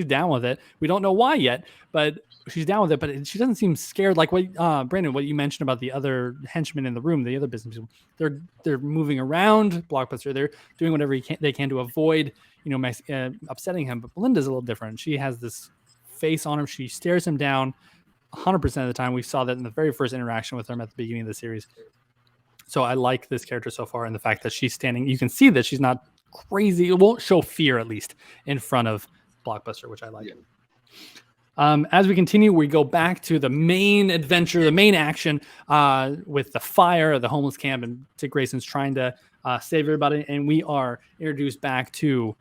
Speaker 1: down with it. We don't know why yet, but she's down with it. But she doesn't seem scared. Like what Brandon, what you mentioned about the other henchmen in the room, the other business people. They're moving around Blockbuster. They're doing whatever they can to avoid upsetting him. But Melinda's a little different. She has this face on him. She stares him down 100% of the time. We saw that in the very first interaction with him at the beginning of the series. So I like this character so far, and the fact that she's standing. You can see that she's not crazy. It won't show fear, at least in front of Blockbuster, which I like. As we continue, we go back to the main adventure, the main action with the fire at the homeless camp, and Tik Grayson's trying to save everybody, and we are introduced back to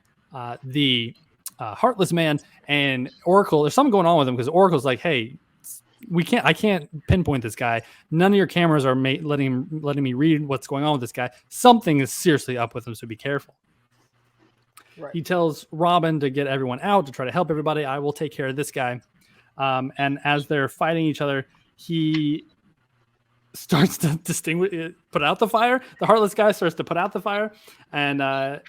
Speaker 1: the Heartless Man and Oracle. There's something going on with him because Oracle's like, hey, I can't pinpoint this guy. None of your cameras are letting me read what's going on with this guy. Something is seriously up with him, so be careful. Right. He tells Robin to get everyone out to try to help everybody. I will take care of this guy. And as they're fighting each other, he starts to put out the fire. The Heartless guy starts to put out the fire and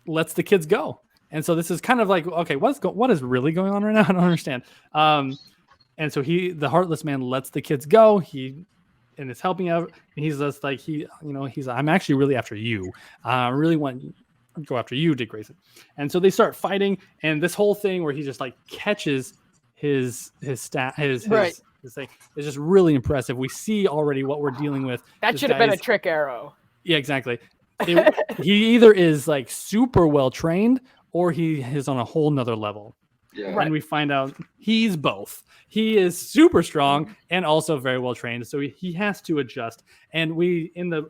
Speaker 1: lets the kids go. And so this is kind of like, okay, what is really going on right now? I don't understand. And so the Heartless Man lets the kids go. And is helping out. And he's just like, I'm actually really after you. I really want to go after you, Tik Grayson. And so they start fighting. And this whole thing where he just like catches his thing is just really impressive. We see already what we're dealing with.
Speaker 4: That should have been a trick arrow.
Speaker 1: Yeah, exactly. He either is like super well trained or he is on a whole nother level. Yeah. And we find out he's both. He is super strong and also very well trained, so he has to adjust. And we in the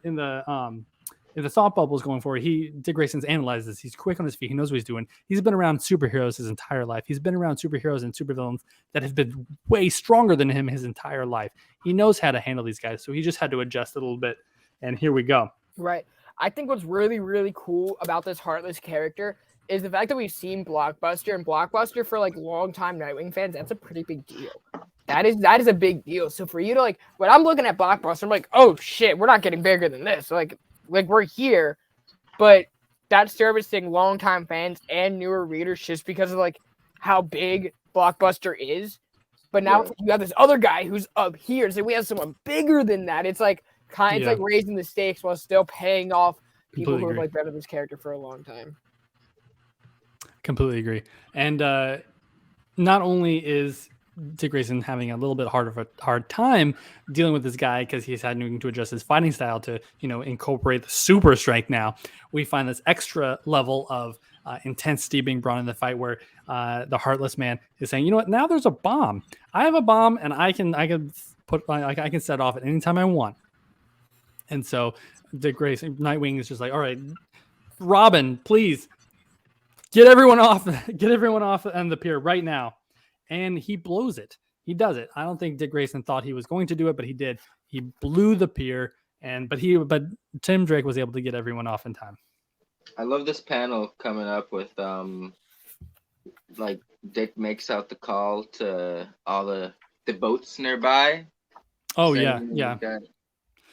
Speaker 1: thought bubbles going forward, Tik Grayson's analyzed this. He's quick on his feet. He knows what he's doing. He's been around superheroes his entire life. He's been around superheroes and supervillains that have been way stronger than him his entire life. He knows how to handle these guys, so he just had to adjust a little bit. And here we go.
Speaker 4: Right. I think what's really, really cool about this Heartless character is the fact that we've seen Blockbuster, and Blockbuster for like long-time Nightwing fans, that's a pretty big deal. That is a big deal. So for you to like, when I'm looking at Blockbuster, I'm like, oh shit, we're not getting bigger than this. Like we're here, but that's servicing longtime fans and newer readers just because of like how big Blockbuster is. But now you have this other guy who's up here, so we have someone bigger than that. It's like it's like raising the stakes while still paying off people who have like been with this character for a long time.
Speaker 1: Completely agree. And not only is Tik Grayson having a little bit hard time dealing with this guy because he's having to adjust his fighting style to incorporate the super strength. Now we find this extra level of intensity being brought in the fight where the Heartless Man is saying, you know what, now there's a bomb. I have a bomb and I can set it off at any time I want. And so Tik Grayson, Nightwing is just like, all right, Robin, please get everyone off on the pier right now. And he blows it. He does it. I don't think Tik Grayson thought he was going to do it, but he did. He blew the pier, but Tim Drake was able to get everyone off in time.
Speaker 3: I love this panel coming up with like Dick makes out the call to all the boats nearby.
Speaker 1: Oh yeah.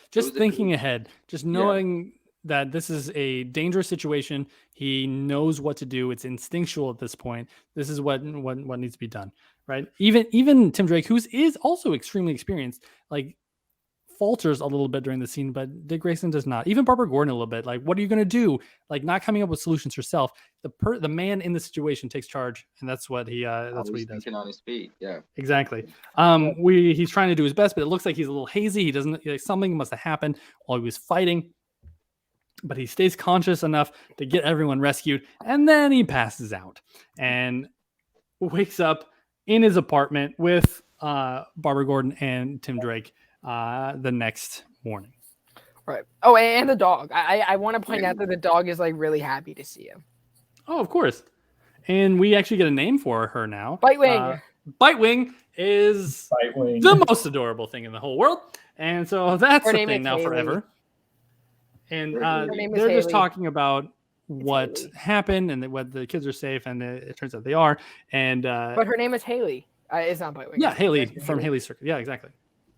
Speaker 1: Just thinking ahead, just knowing that this is a dangerous situation. He knows what to do. It's instinctual at this point. This is what needs to be done, right? Even Tim Drake, who is also extremely experienced, like falters a little bit during the scene, but Dick Grayson does not. Even Barbara Gordon a little bit. Like, what are you going to do? Like, not coming up with solutions herself. The man in the situation takes charge, and that's what he does.
Speaker 3: Thinking on his feet. Yeah,
Speaker 1: exactly. He's trying to do his best, but it looks like he's a little hazy. He doesn't. Like, something must have happened while he was fighting, but he stays conscious enough to get everyone rescued, and then he passes out and wakes up in his apartment with Barbara Gordon and Tim Drake the next morning.
Speaker 4: Right. Oh, and the dog. I want to point out that the dog is like really happy to see him.
Speaker 1: Oh, of course. And we actually get a name for her now.
Speaker 4: Bitewing.
Speaker 1: Bitewing is the most adorable thing in the whole world. And so that's the thing now forever. And they're just talking about what happened and what the kids are safe, and it turns out they are. And
Speaker 4: but her name is Haley. It's not Bitewing.
Speaker 1: Yeah, Haley from Haley's Circus. Yeah, exactly.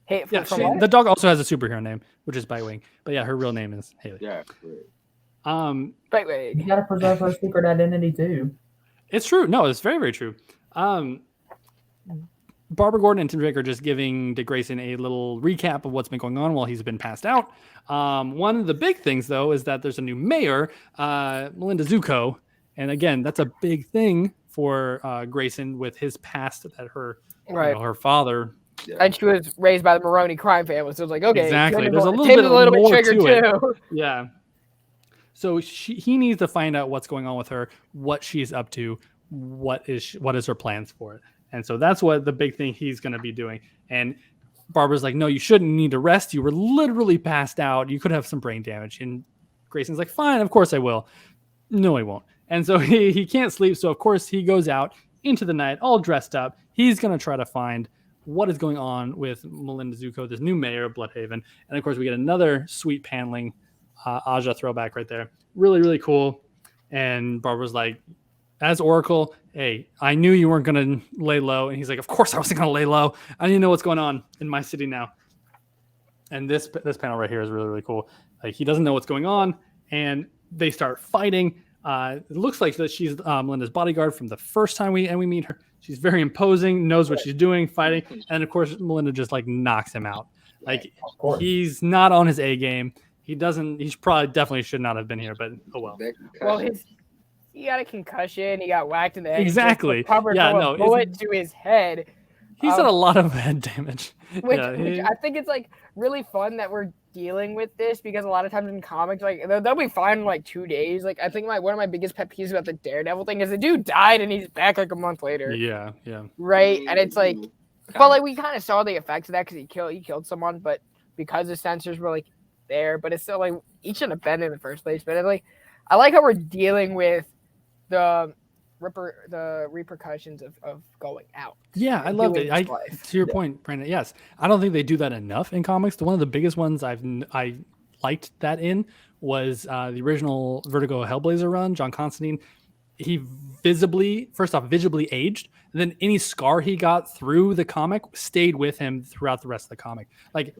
Speaker 4: Hey,
Speaker 1: the dog also has a superhero name, which is Bitewing. But yeah, her real name is Haley.
Speaker 3: Yeah.
Speaker 4: Bitewing.
Speaker 5: You gotta preserve her secret identity too.
Speaker 1: It's true. No, it's very, very true. Barbara Gordon and Tim Drake are just giving Dick Grayson a little recap of what's been going on while he's been passed out. One of the big things, though, is that there's a new mayor, Melinda Zuko. And again, that's a big thing for Grayson with his past that her father.
Speaker 4: Yeah. And she was raised by the Maroney crime family. So it's like, okay.
Speaker 1: Exactly. There's a little bit
Speaker 4: triggered too.
Speaker 1: Yeah. So he needs to find out what's going on with her, what she's up to, what is her plans for it. And so that's what the big thing he's going to be doing. And Barbara's like, no, you shouldn't need to rest. You were literally passed out. You could have some brain damage. And Grayson's like, fine, of course I will. No, he won't. And so he can't sleep. So, of course, he goes out into the night all dressed up. He's going to try to find what is going on with Melinda Zuko, this new mayor of Bloodhaven. And, of course, we get another sweet paneling Aja throwback right there. Really, really cool. And Barbara's like, as Oracle, hey, I knew you weren't going to lay low. And he's like, of course I wasn't going to lay low. I need to know what's going on in my city now. And this panel right here is really, really cool. Like, he doesn't know what's going on, and they start fighting. It looks like that she's Melinda's bodyguard from the first time we meet her. She's very imposing, knows what she's doing, fighting. And, of course, Melinda just, like, knocks him out. Like, he's not on his A game. He definitely should not have been here, but oh well.
Speaker 4: Well, he got a concussion. He got whacked in the head.
Speaker 1: Exactly.
Speaker 4: Bullet to his head.
Speaker 1: He's had a lot of head damage.
Speaker 4: Which I think it's like really fun that we're dealing with this, because a lot of times in comics, like they'll be fine in like 2 days. Like I think one of my biggest pet peeves about the Daredevil thing is the dude died and he's back like a month later.
Speaker 1: Yeah.
Speaker 4: Right, and it's like, but like we kind of saw the effects of that because he killed someone, but because the sensors were like there, but it's still like he shouldn't have been in the first place. But it's like I like how we're dealing with the repercussions of going out.
Speaker 1: Yeah, I love it. To your point, Brandon, yes. I don't think they do that enough in comics. One of the biggest ones I liked that in was the original Vertigo Hellblazer run, John Constantine. He visibly aged, and then any scar he got through the comic stayed with him throughout the rest of the comic. Like,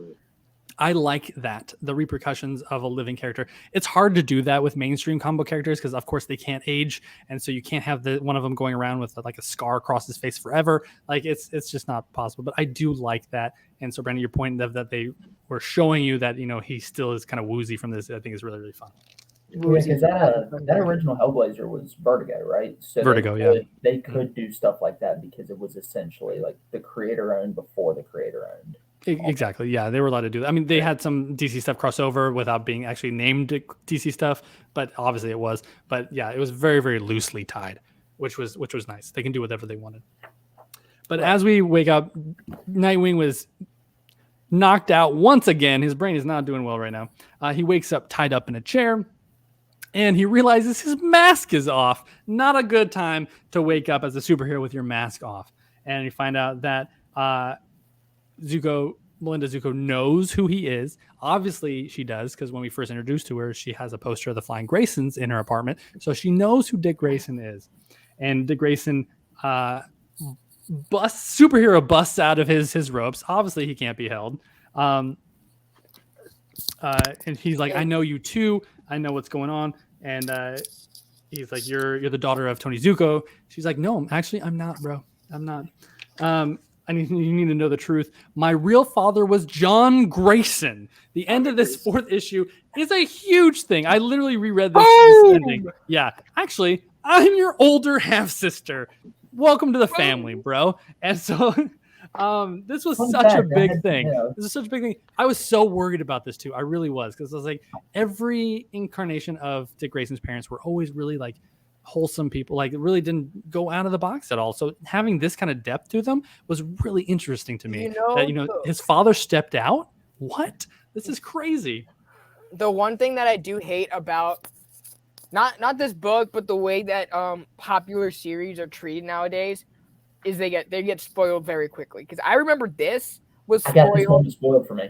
Speaker 1: I like that, the repercussions of a living character. It's hard to do that with mainstream comic book characters because, of course, they can't age, and so you can't have one of them going around with like a scar across his face forever. Like it's just not possible. But I do like that. And so, Brandon, your point of that they were showing you that he still is kind of woozy from this, I think is really, really fun.
Speaker 5: Yeah, because that original Hellblazer was Vertigo, right? So
Speaker 1: Vertigo,
Speaker 5: they could do stuff like that because it was essentially like the creator owned before the creator owned.
Speaker 1: Exactly. Yeah, they were allowed to do that. I mean, they had some DC stuff crossover without being actually named DC stuff, but obviously it was. But yeah, it was very, very loosely tied, which was nice. They can do whatever they wanted. But as we wake up, Nightwing was knocked out once again. His brain is not doing well right now. He wakes up tied up in a chair, and he realizes his mask is off. Not a good time to wake up as a superhero with your mask off. And you find out that Melinda Zuko knows who he is. Obviously, she does, because when we first introduced to her, she has a poster of the Flying Graysons in her apartment. So she knows who Dick Grayson is. And Dick Grayson superhero busts out of his ropes. Obviously, he can't be held. And he's like, I know you too. I know what's going on. And he's like, you're the daughter of Tony Zuko. She's like, no, actually, I'm not, bro. I'm not. you need to know the truth. My real father was John Grayson. The end of this 4th issue is a huge thing. I literally reread this ending. Yeah, actually, I'm your older half sister. Welcome to the family, bro. And so this was such a big thing. This is such a big thing. I was so worried about this too. I really was, because I was like, every incarnation of Dick Grayson's parents were always really like wholesome people, like it really didn't go out of the box at all. So having this kind of depth to them was really interesting to me. His father stepped out. What? This is crazy.
Speaker 4: The one thing that I do hate about not this book, but the way that popular series are treated nowadays is they get spoiled very quickly. Because I remember this was
Speaker 5: spoiled for me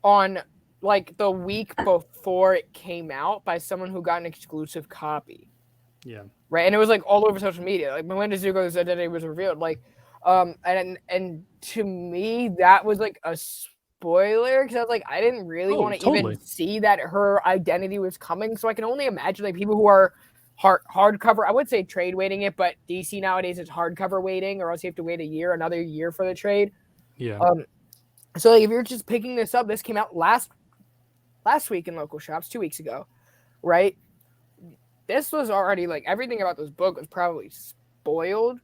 Speaker 4: on like the week before it came out by someone who got an exclusive copy.
Speaker 1: Yeah.
Speaker 4: Right. And it was like all over social media. Like Melinda Zuko's identity was revealed. Like, and to me that was like a spoiler, because I was like, I didn't really want to even see that her identity was coming. So I can only imagine like people who are hardcover. I would say trade waiting it, but DC nowadays is hardcover waiting, or else you have to wait another year for the trade.
Speaker 1: Yeah.
Speaker 4: So like if you're just picking this up, this came out last week in local shops, 2 weeks ago, right? This was already like everything about this book was probably spoiled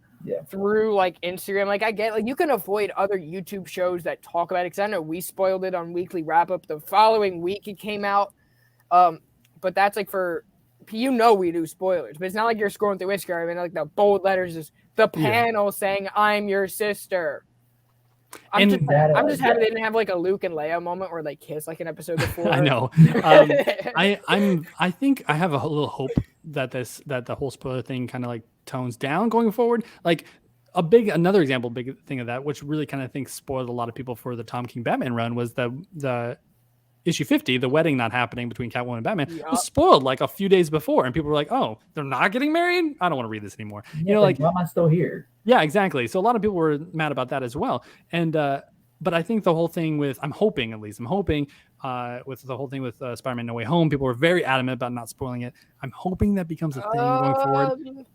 Speaker 4: through like Instagram. Like I get like you can avoid other YouTube shows that talk about it, because I know we spoiled it on Weekly Wrap Up the following week it came out. But that's like for we do spoilers, but it's not like you're scrolling through Instagram and like the bold letters is the panel saying I'm your sister. I'm just happy they didn't have like a Luke and Leia moment where they kiss like an episode before.
Speaker 1: I know. I think I have a little hope that the whole spoiler thing kind of like tones down going forward. Like another example, big thing of that, which really kind of think spoiled a lot of people for the Tom King Batman run, was the issue 50, the wedding not happening between Catwoman and Batman, was spoiled like a few days before, and people were like, "Oh, they're not getting married? I don't want to read this anymore."
Speaker 5: Yeah, like, why am I still here?
Speaker 1: Yeah, exactly. So a lot of people were mad about that as well. And but I think the whole thing with, I'm hoping with the whole thing with Spider-Man No Way Home, people were very adamant about not spoiling it. I'm hoping that becomes a thing going forward.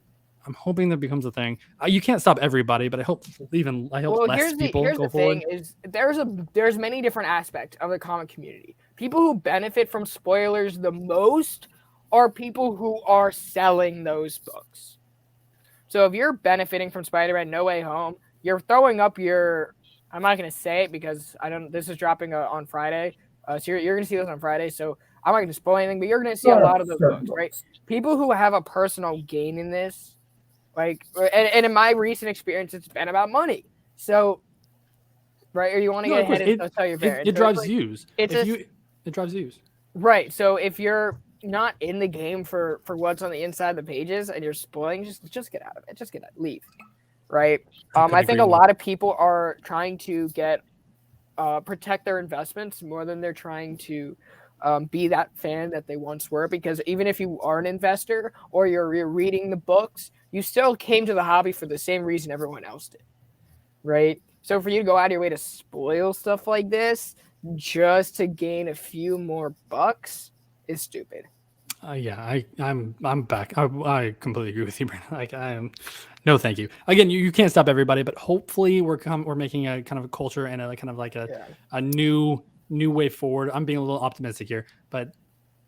Speaker 1: I'm hoping that becomes a thing. You can't stop everybody, but I hope less people go forward.
Speaker 4: Here's the thing is there's many different aspects of the comic community. People who benefit from spoilers the most are people who are selling those books. So if you're benefiting from Spider-Man No Way Home, you're throwing up I'm not going to say it because this is dropping on Friday. So you're going to see this on Friday. So I'm not going to spoil anything, but you're going to see a lot of those books, right? People who have a personal gain in this, like, and in my recent experience, it's been about money. So, right, or you want to get ahead and tell your parents.
Speaker 1: It drives views. It drives views.
Speaker 4: Right. So if you're not in the game for what's on the inside of the pages and you're spoiling, just get out of it. Just leave. Right. I think a lot of people are trying to protect their investments more than they're trying to be that fan that they once were, because even if you are an investor or you're reading the books, you still came to the hobby for the same reason everyone else did. Right. So for you to go out of your way to spoil stuff like this just to gain a few more bucks is stupid.
Speaker 1: I'm back. I completely agree with you, Brandon. Like no, thank you. Again, you can't stop everybody, but hopefully we're making a kind of a culture and a new way forward. I'm being a little optimistic here, but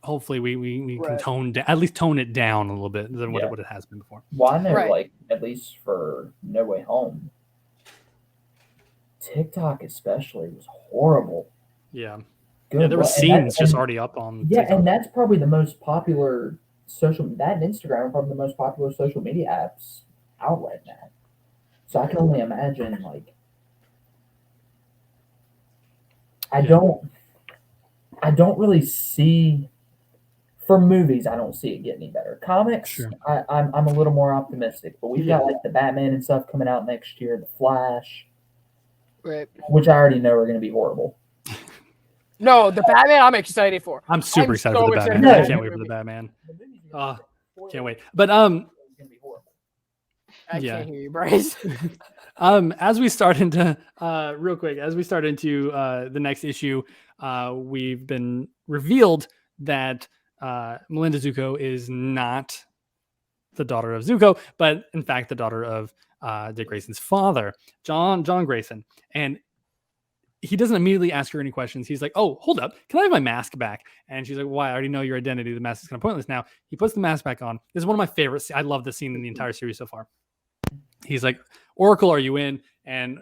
Speaker 1: hopefully we can at least tone it down a little bit than what it has been before.
Speaker 5: Well, I know, like at least for No Way Home, TikTok especially was horrible.
Speaker 1: Yeah. Good. Yeah, there were scenes just already up on TikTok.
Speaker 5: And that's probably the most popular that and Instagram are probably the most popular social media apps out right now. So I can only imagine, like, I don't really see, for movies, I don't see it getting any better. Comics, sure. I'm a little more optimistic, but we've got like the Batman and stuff coming out next year, the Flash, which I already know are going to be horrible.
Speaker 4: No, the Batman I'm excited for.
Speaker 1: I'm super excited for the Batman. I can't wait for the Batman. Can't wait. But
Speaker 4: I can't hear you, Bryce.
Speaker 1: As we start into real quick, the next issue, we've been revealed that Melinda Zuko is not the daughter of Zuko, but in fact the daughter of Dick Grayson's father, John Grayson. And he doesn't immediately ask her any questions. He's like, oh, hold up. Can I have my mask back? And she's like, why? I already know your identity. The mask is kind of pointless now. He puts the mask back on. This is one of my favorites. I love this scene in the entire series so far. He's like, Oracle, are you in? And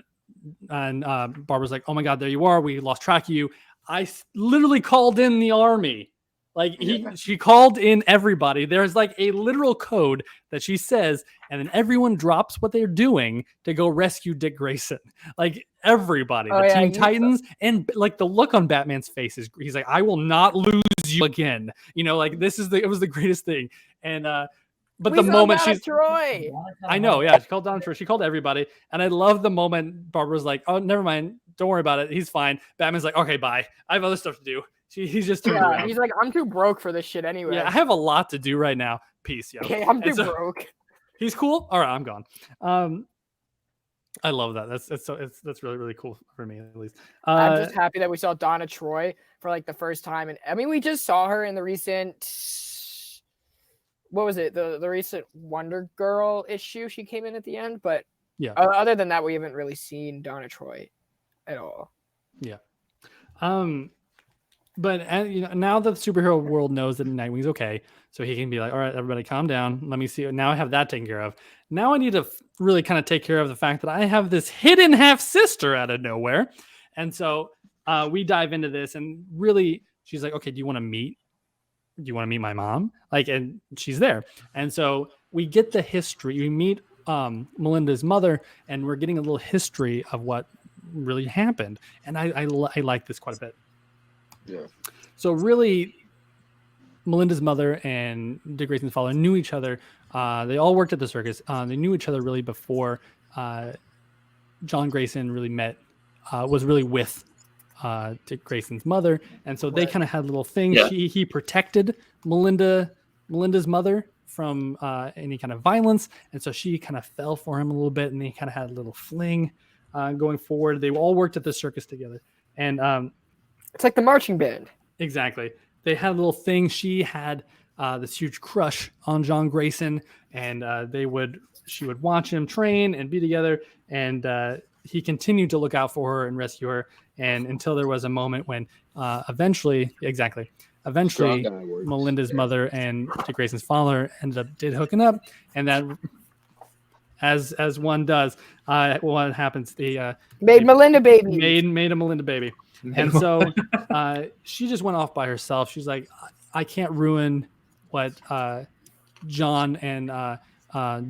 Speaker 1: Barbara's like, oh my God, there you are. We lost track of you. I literally called in the army. Like she called in everybody. There's like a literal code that she says, and then everyone drops what they're doing to go rescue Dick Grayson. Like everybody, the Teen Titans, and like the look on Batman's face is, he's like, I will not lose you again. You know, like it was the greatest thing. And but the moment she's
Speaker 4: Troy,
Speaker 1: I know, yeah, she called Donna Troy. She called everybody, and I love the moment Barbara's like, oh, never mind, don't worry about it. He's fine. Batman's like, okay, bye. I have other stuff to do. He's just turned around.
Speaker 4: He's like, I'm too broke for this shit anyway.
Speaker 1: Yeah, I have a lot to do right now. Peace, yo.
Speaker 4: Okay, I'm too broke.
Speaker 1: He's cool. All right, I'm gone. I love that. That's really, really cool for me, at least.
Speaker 4: I'm just happy that we saw Donna Troy for like the first time, and I mean, we just saw her in the recent, what was it? The recent Wonder Girl issue. She came in at the end, but
Speaker 1: yeah.
Speaker 4: Other than that, we haven't really seen Donna Troy at all.
Speaker 1: Yeah. But now the superhero world knows that Nightwing's okay, so he can be like, all right, everybody calm down. Let me see. Now I have that taken care of. Now I need to really kind of take care of the fact that I have this hidden half-sister out of nowhere. And so we dive into this, and really she's like, okay, do you want to meet my mom? Like, and she's there. And so we get the history. We meet Melinda's mother, and we're getting a little history of what really happened. And I like this quite a bit.
Speaker 3: Yeah.
Speaker 1: So really, Melinda's mother and Dick Grayson's father knew each other. They all worked at the circus. They knew each other really before John Grayson really was really with Dick Grayson's mother, and so they kind of had a little thing. Yeah. He protected Melinda's mother from any kind of violence, and so she kind of fell for him a little bit, and they kind of had a little fling going forward. They all worked at the circus together, and
Speaker 4: it's like the marching band.
Speaker 1: Exactly. They had a little thing. She had this huge crush on John Grayson, and she would watch him train and be together, and he continued to look out for her and rescue her, and until there was a moment when eventually Melinda's mother and Dick Grayson's father did hooking up, and that, as one does, what happens? They
Speaker 4: made Melinda baby.
Speaker 1: Made a Melinda baby. And so she just went off by herself. She's like, I can't ruin what John and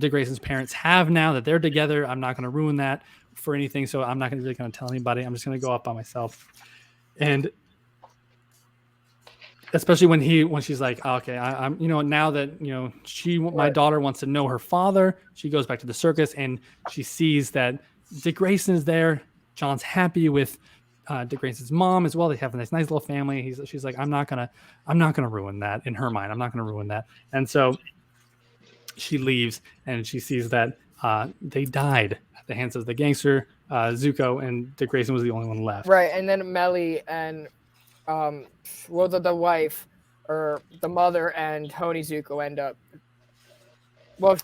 Speaker 1: Dick Grayson's parents have now that they're together. I'm not going to ruin that for anything. So I'm not really going to tell anybody. I'm just going to go off by myself. And especially when she's like, okay, I'm now that, my daughter wants to know her father, she goes back to the circus and she sees that Dick Grayson is there. John's happy with Dick Grayson's mom as well. They have a nice little family. She's like, I'm not gonna ruin that. In her mind, I'm not gonna ruin that. And so she leaves, and she sees that they died at the hands of the gangster Zuko, and Dick Grayson was the only one left.
Speaker 4: Right, and then Melly and the wife or the mother and Tony Zuko end up. Well,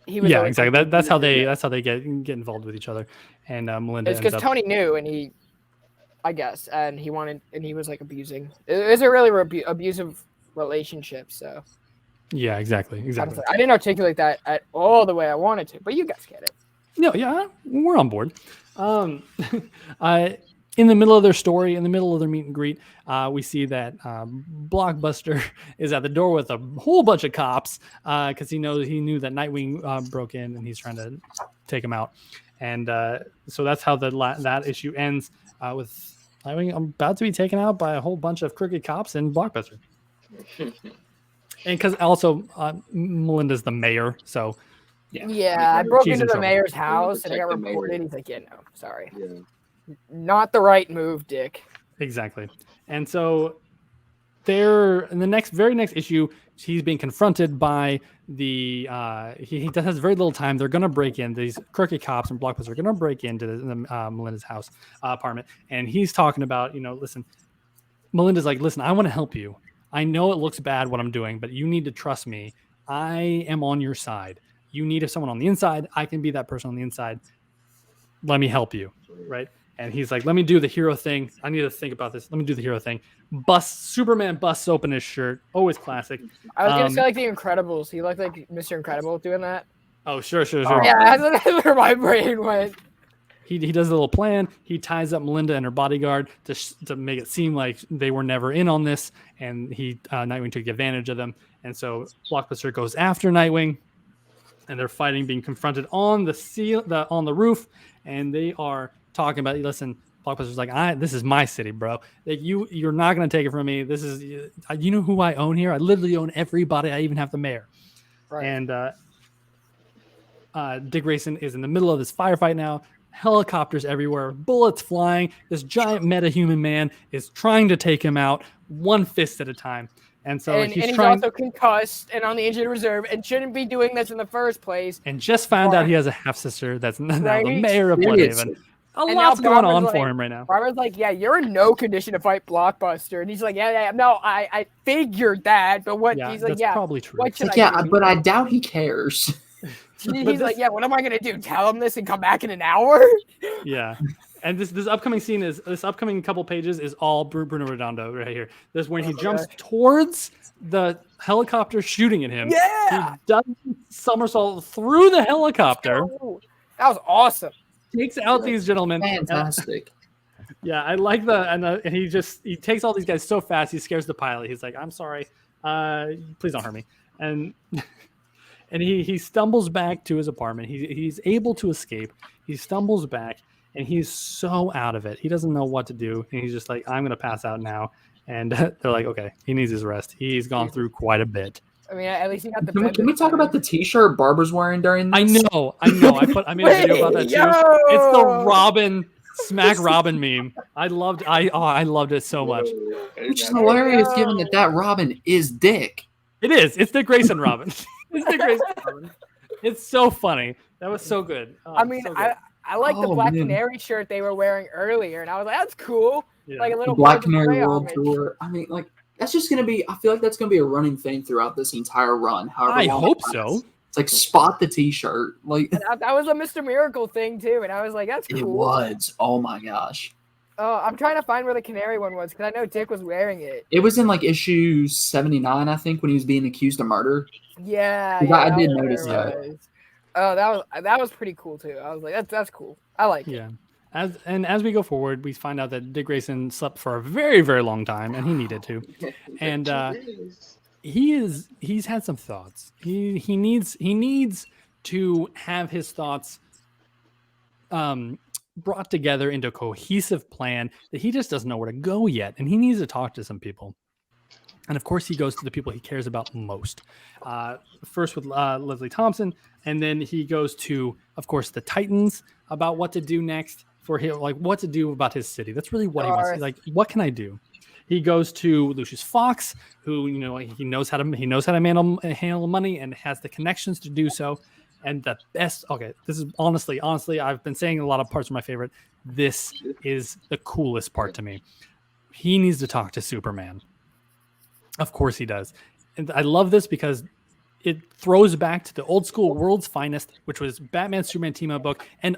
Speaker 4: he was
Speaker 1: exactly. That's how they get involved with each other. And Melinda.
Speaker 4: It's because Tony knew, and he. I guess, and he was like abusing. It was a really abusive relationship, so. Yeah,
Speaker 1: exactly.
Speaker 4: I didn't articulate that at all the way I wanted to, but you guys get it.
Speaker 1: No, yeah, we're on board. In the middle of their story, in the middle of their meet and greet, we see that Blockbuster is at the door with a whole bunch of cops because he knew that Nightwing broke in and he's trying to take him out, and so that's how that issue ends with Nightwing about to be taken out by a whole bunch of crooked cops in Blockbuster. And because also Melinda's the mayor, so
Speaker 4: yeah, I broke into the mayor's house and I got reported. He's like, yeah, no, sorry, not the right move, Dick.
Speaker 1: Exactly. And so in the very next issue, he's being confronted by he has very little time. They're going to break in. These crooked cops and Blockbuster are going to break into Melinda's house apartment. And he's talking about, listen, Melinda's like, listen, I want to help you. I know it looks bad what I'm doing, but you need to trust me. I am on your side. You need someone on the inside. I can be that person on the inside. Let me help you, right? And he's like, let me do the hero thing. I need to think about this. Let me do the hero thing. Superman busts open his shirt. Always classic.
Speaker 4: I was going to say like the Incredibles. He looked like Mr. Incredible doing that.
Speaker 1: Oh, sure.
Speaker 4: Yeah, that's where my brain went.
Speaker 1: He does a little plan. He ties up Melinda and her bodyguard to make it seem like they were never in on this, and Nightwing took advantage of them. And so Blockbuster goes after Nightwing, and they're fighting, being confronted on on the roof, and they are talking about, listen, Blockbuster's like, this is my city, bro. Like you're not gonna take it from me. This is, you know who I own here? I literally own everybody. I even have the mayor. Right. And Dick Grayson is in the middle of this firefight now. Helicopters everywhere, bullets flying. This giant metahuman man is trying to take him out one fist at a time. And so he's
Speaker 4: also concussed and on the injured reserve and shouldn't be doing this in the first place.
Speaker 1: And just found out he has a half sister that's now the mayor of Bloodhaven. A lot's going on for him right now.
Speaker 4: Barbara's like, yeah, you're in no condition to fight Blockbuster. And he's like, yeah. No, I figured that. But what?
Speaker 1: Yeah,
Speaker 4: he's like,
Speaker 1: that's
Speaker 4: yeah.
Speaker 1: probably true.
Speaker 2: What should I do? But I doubt he cares.
Speaker 4: He's like, yeah, what am I going to do? Tell him this and come back in an hour?
Speaker 1: Yeah. And this upcoming scene this upcoming couple pages is all Bruno Redondo right here. This when he jumps towards the helicopter shooting at him.
Speaker 4: Yeah.
Speaker 1: He does somersault through the helicopter.
Speaker 4: That was awesome.
Speaker 1: Takes out these gentlemen.
Speaker 2: Fantastic.
Speaker 1: Yeah, I like and he takes all these guys so fast he scares the pilot. He's like, I'm sorry. Please don't hurt me. And he stumbles back to his apartment. He's able to escape. He stumbles back, and he's so out of it. He doesn't know what to do, and he's just like, I'm going to pass out now. And they're like, okay, he needs his rest. He's gone through quite a bit.
Speaker 4: I mean, at least he got the.
Speaker 2: Can we talk about the T-shirt Barbara's wearing during this?
Speaker 1: I know. I made a video about that too. It's the Robin Smack Robin meme. I loved it so much.
Speaker 2: Which is hilarious, given that Robin is Dick.
Speaker 1: It is. It's the Grayson Robin. It's the Grayson Robin. It's so funny. That was so good.
Speaker 4: I mean, so good. I like the Black Canary shirt they were wearing earlier, and I was like, that's cool. Yeah. Like a little
Speaker 2: Black Canary World Tour. I mean, like that's just gonna be. I feel like that's gonna be a running thing throughout this entire run. However,
Speaker 1: I hope so.
Speaker 2: It's like spot the T-shirt. Like
Speaker 4: that was a Mr. Miracle thing too, and I was like, that's cool.
Speaker 2: It was. Oh my gosh.
Speaker 4: Oh, I'm trying to find where the canary one was because I know Dick was wearing it.
Speaker 2: It was in like issue 79, I think, when he was being accused of murder.
Speaker 4: Yeah,
Speaker 2: I did notice that.
Speaker 4: Oh, that was pretty cool too. I was like, that's cool. I like it.
Speaker 1: Yeah. As we go forward, we find out that Dick Grayson slept for a very, very long time, and he needed to. And he's had some thoughts. He needs to have his thoughts brought together into a cohesive plan that he just doesn't know where to go yet, and he needs to talk to some people. And of course, he goes to the people he cares about most. First with Leslie Thompson, and then he goes to, of course, the Titans about what to do next for him, like what to do about his city. That's really what he wants. Like, what can I do? He goes to Lucius Fox, who he knows how to handle money and has the connections to do so. And the best, this is honestly, I've been saying a lot of parts are my favorite. This is the coolest part to me. He needs to talk to Superman. Of course he does. And I love this because it throws back to the old school World's Finest, which was Batman Superman team up book. And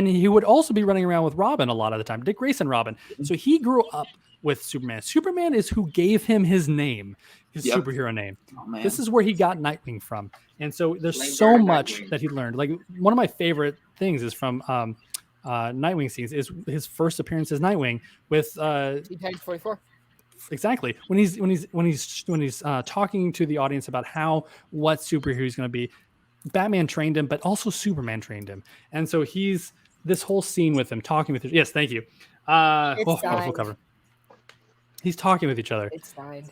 Speaker 1: he would also be running around with Robin a lot of the time, Dick Grayson Robin. So he grew up with Superman. Superman is who gave him his name, his superhero name. Oh, this is where he got Nightwing from. And so there's so much that he learned. Like one of my favorite things is from Nightwing scenes is his first appearance as Nightwing with
Speaker 4: Detective 44.
Speaker 1: Exactly. When he's talking to the audience about what superhero he's going to be, Batman trained him, but also Superman trained him. And so he's this whole scene with him talking with him. Yes, thank you. Full cover. He's talking with each other.
Speaker 4: It's signed.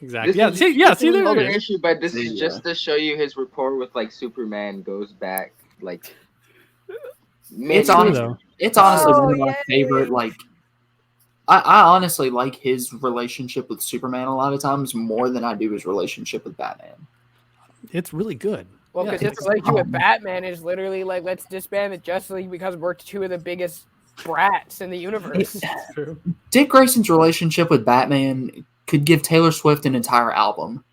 Speaker 1: Exactly.
Speaker 3: This
Speaker 1: See,
Speaker 3: is another issue, but this is just to show you his rapport with like Superman goes back like.
Speaker 2: It's honestly one of my favorite. Like, I honestly like his relationship with Superman a lot of times more than I do his relationship with Batman.
Speaker 1: It's really good.
Speaker 4: Well, because his relationship with Batman is literally like, let's disband the Justice League because we're two of the biggest brats in the universe.
Speaker 2: Dick Grayson's relationship with Batman could give Taylor Swift an entire album.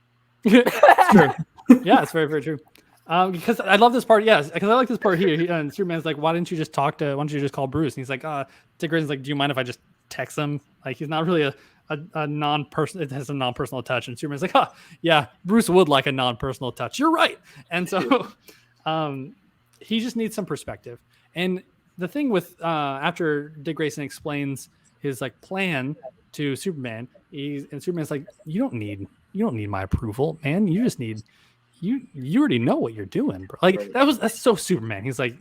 Speaker 1: True. Yeah, it's very, very true. Because I love this part. Yes, because I like this part here. And Superman's like, why don't you just call Bruce? And he's like, Dick Grayson's like, do you mind if I just text him? Like, he's not really a non-personal. It has a non-personal touch. And Superman's like, yeah, Bruce would like a non-personal touch. You're right. And so, he just needs some perspective. And the thing with after Dick Grayson explains his like plan to Superman, and Superman's like, you don't need my approval, man. You just need you already know what you're doing, bro. Like that's so Superman. He's like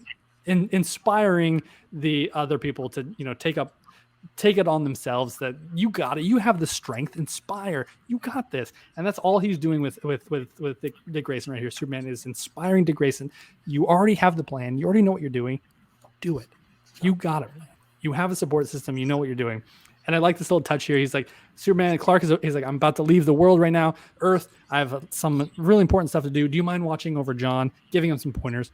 Speaker 1: inspiring the other people to take it on themselves, that you got it. You have the strength. Inspire. You got this. And that's all he's doing with Dick Grayson right here. Superman is inspiring Dick Grayson. You already have the plan. You already know what you're doing. Do it. You got it. You have a support system. You know what you're doing. And I like this little touch here. He's like, Superman, Clark he's like, I'm about to leave the world right now. Earth, I have some really important stuff to do. Do you mind watching over John? Giving him some pointers.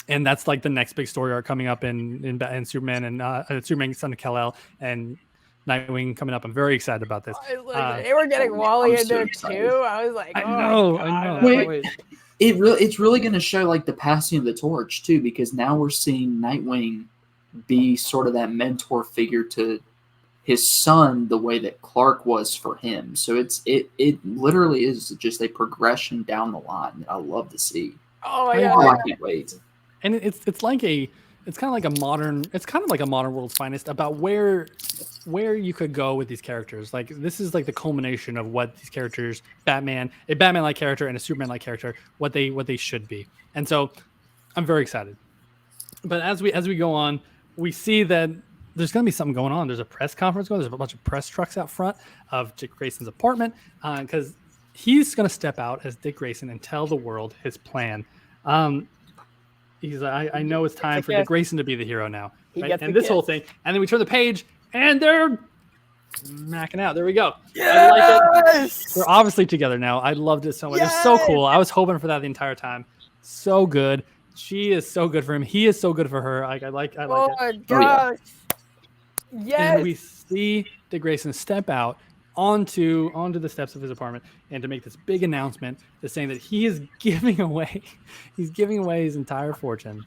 Speaker 1: And that's like the next big story arc coming up in Superman and Superman, Son of Kal-El, and Nightwing coming up. I'm very excited about this.
Speaker 4: They were getting Wally in there too. I was like,
Speaker 1: I know.
Speaker 2: Wait. It's really going to show like the passing of the torch too, because now we're seeing Nightwing be sort of that mentor figure to his son, the way that Clark was for him. So it literally is just a progression down the line that I love to see.
Speaker 4: Oh yeah,
Speaker 2: I can't wait.
Speaker 1: And it's kind of like a modern World's Finest about where you could go with these characters. Like this is like the culmination of what these characters, a Batman-like character and a Superman-like character, what they should be. And so I'm very excited. But as we go on, we see that there's going to be something going on. There's a press conference going. There's a bunch of press trucks out front of Dick Grayson's apartment because he's going to step out as Dick Grayson and tell the world his plan. He's like, I know it's time for Dick Grayson to be the hero now. Right? And this whole thing. And then we turn the page and they're macking out. There we go. Yes! I like it. They're obviously together now. I loved it so much. Yes! It's so cool. I was hoping for that the entire time. So good. She is so good for him. He is so good for her. I like it.
Speaker 4: Oh my gosh. Yes.
Speaker 1: And we see Dick Grayson step out onto the steps of his apartment and to make this big announcement to saying that he is giving away his entire fortune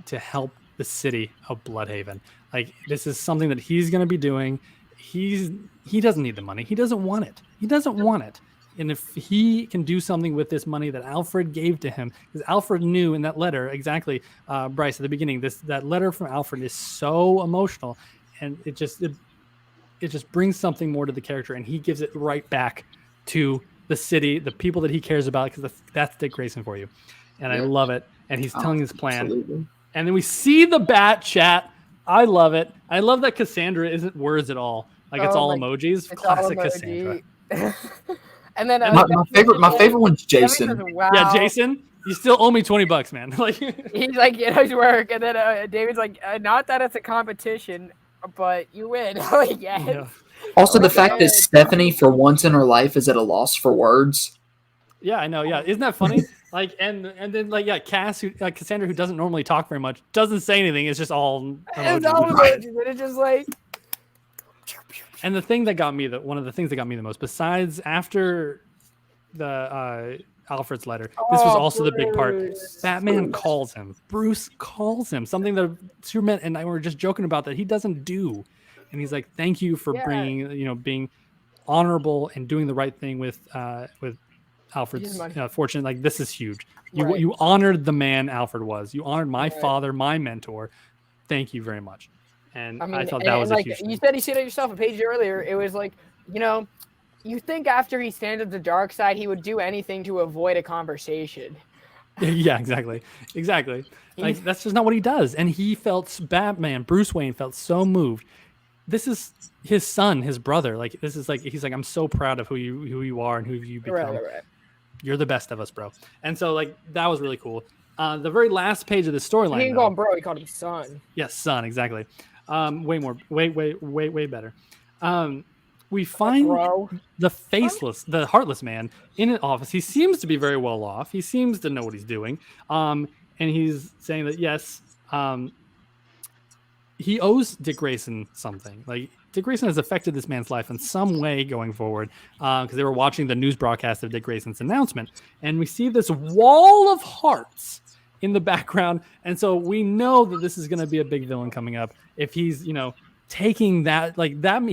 Speaker 1: to help the city of Bloodhaven. Like this is something that he's going to be doing. He doesn't need the money. He doesn't want it. And if he can do something with this money that Alfred gave to him, because Alfred knew in that letter exactly, Bryce, at the beginning, that letter from Alfred is so emotional. And it just brings something more to the character, and he gives it right back to the city, the people that he cares about, because that's Dick Grayson for you. And I love it. And he's telling his plan. Absolutely. And then we see the bat chat. I love it. I love that Cassandra isn't words at all. Like it's all emojis. It's classic Cassandra.
Speaker 4: And then
Speaker 2: my favorite one's Jason.
Speaker 4: Wow.
Speaker 1: Yeah, Jason. You still owe me $20, man. Like
Speaker 4: he's like, his work, and then David's like, not that it's a competition, but you win. Like, yes. Yeah.
Speaker 2: Also, the fact that Stephanie, for once in her life, is at a loss for words.
Speaker 1: Yeah, I know. Yeah, isn't that funny? Like, and then like, yeah, Cassandra, who doesn't normally talk very much, doesn't say anything. It's just all.
Speaker 4: It's all emojis, and it's just like.
Speaker 1: And the thing that got me, one of the things that got me the most, besides after the Alfred's letter, this was also the big part. Batman calls him. Bruce calls him. Something that Superman and I were just joking about that he doesn't do. And he's like, "Thank you for being honorable and doing the right thing with Alfred's fortune. Like this is huge. You honored the man Alfred was. You honored my father, my mentor. Thank you very much." And I thought that was a huge thing.
Speaker 4: You said it yourself a page earlier. It was like, you think after he stands at the dark side, he would do anything to avoid a conversation.
Speaker 1: Yeah, exactly. Like that's just not what he does. And he felt Bruce Wayne felt so moved. This is his son, his brother. Like this is like he's like, I'm so proud of who you are and who you become. Right. You're the best of us, bro. And so like that was really cool. The very last page of the storyline.
Speaker 4: He didn't call him bro. He called him son.
Speaker 1: Yes, son. Exactly. Way better. We find the heartless man in an office. He seems to be very well off. He seems to know what he's doing. And he's saying that yes, he owes Dick Grayson something. Like Dick Grayson has affected this man's life in some way going forward, because they were watching the news broadcast of Dick Grayson's announcement, and we see this wall of hearts in the background, and so we know that this is going to be a big villain coming up. If he's, taking that,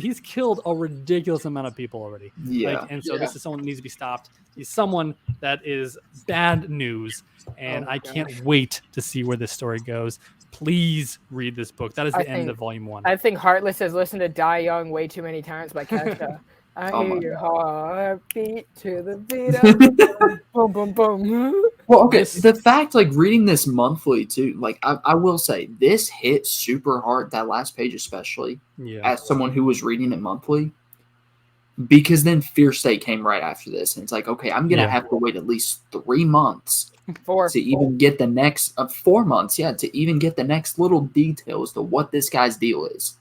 Speaker 1: he's killed a ridiculous amount of people already. This is someone that needs to be stopped. He's someone that is bad news, and I can't wait to see where this story goes. Please read this book. That is the end of volume 1.
Speaker 4: I think Heartless has listened to Die Young way too many times by Kesha. I hear your heart beat to the beat of boom, boom, boom.
Speaker 2: Well, okay, the fact, reading this monthly, too, I will say, this hit super hard, that last page especially, as someone who was reading it monthly, because then Fear State came right after this, and it's like, okay, I'm going to have to wait at least 3 months to even get the next, 4 months, to even get the next little details to what this guy's deal is.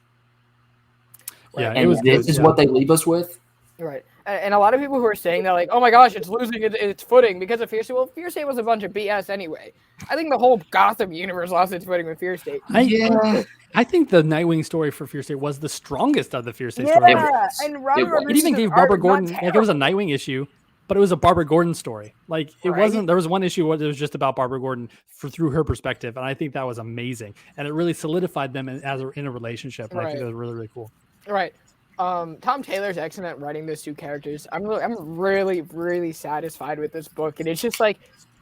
Speaker 1: Yeah,
Speaker 2: and this is what they leave us with.
Speaker 4: Right. And a lot of people who are saying that, oh my gosh, it's losing its footing because of Fear State. Well, Fear State was a bunch of BS anyway. I think the whole Gotham universe lost its footing with Fear State.
Speaker 1: I think the Nightwing story for Fear State was the strongest of the Fear State stories.
Speaker 4: Yeah, and
Speaker 1: it even gave Barbara Gordon, it was a Nightwing issue, but it was a Barbara Gordon story. It wasn't, there was one issue where it was just about Barbara Gordon through her perspective, and I think that was amazing. And it really solidified them in a relationship, and I think that was really, really cool.
Speaker 4: Right. Tom Taylor's excellent at writing those 2 characters. I'm really, really satisfied with this book, and it's just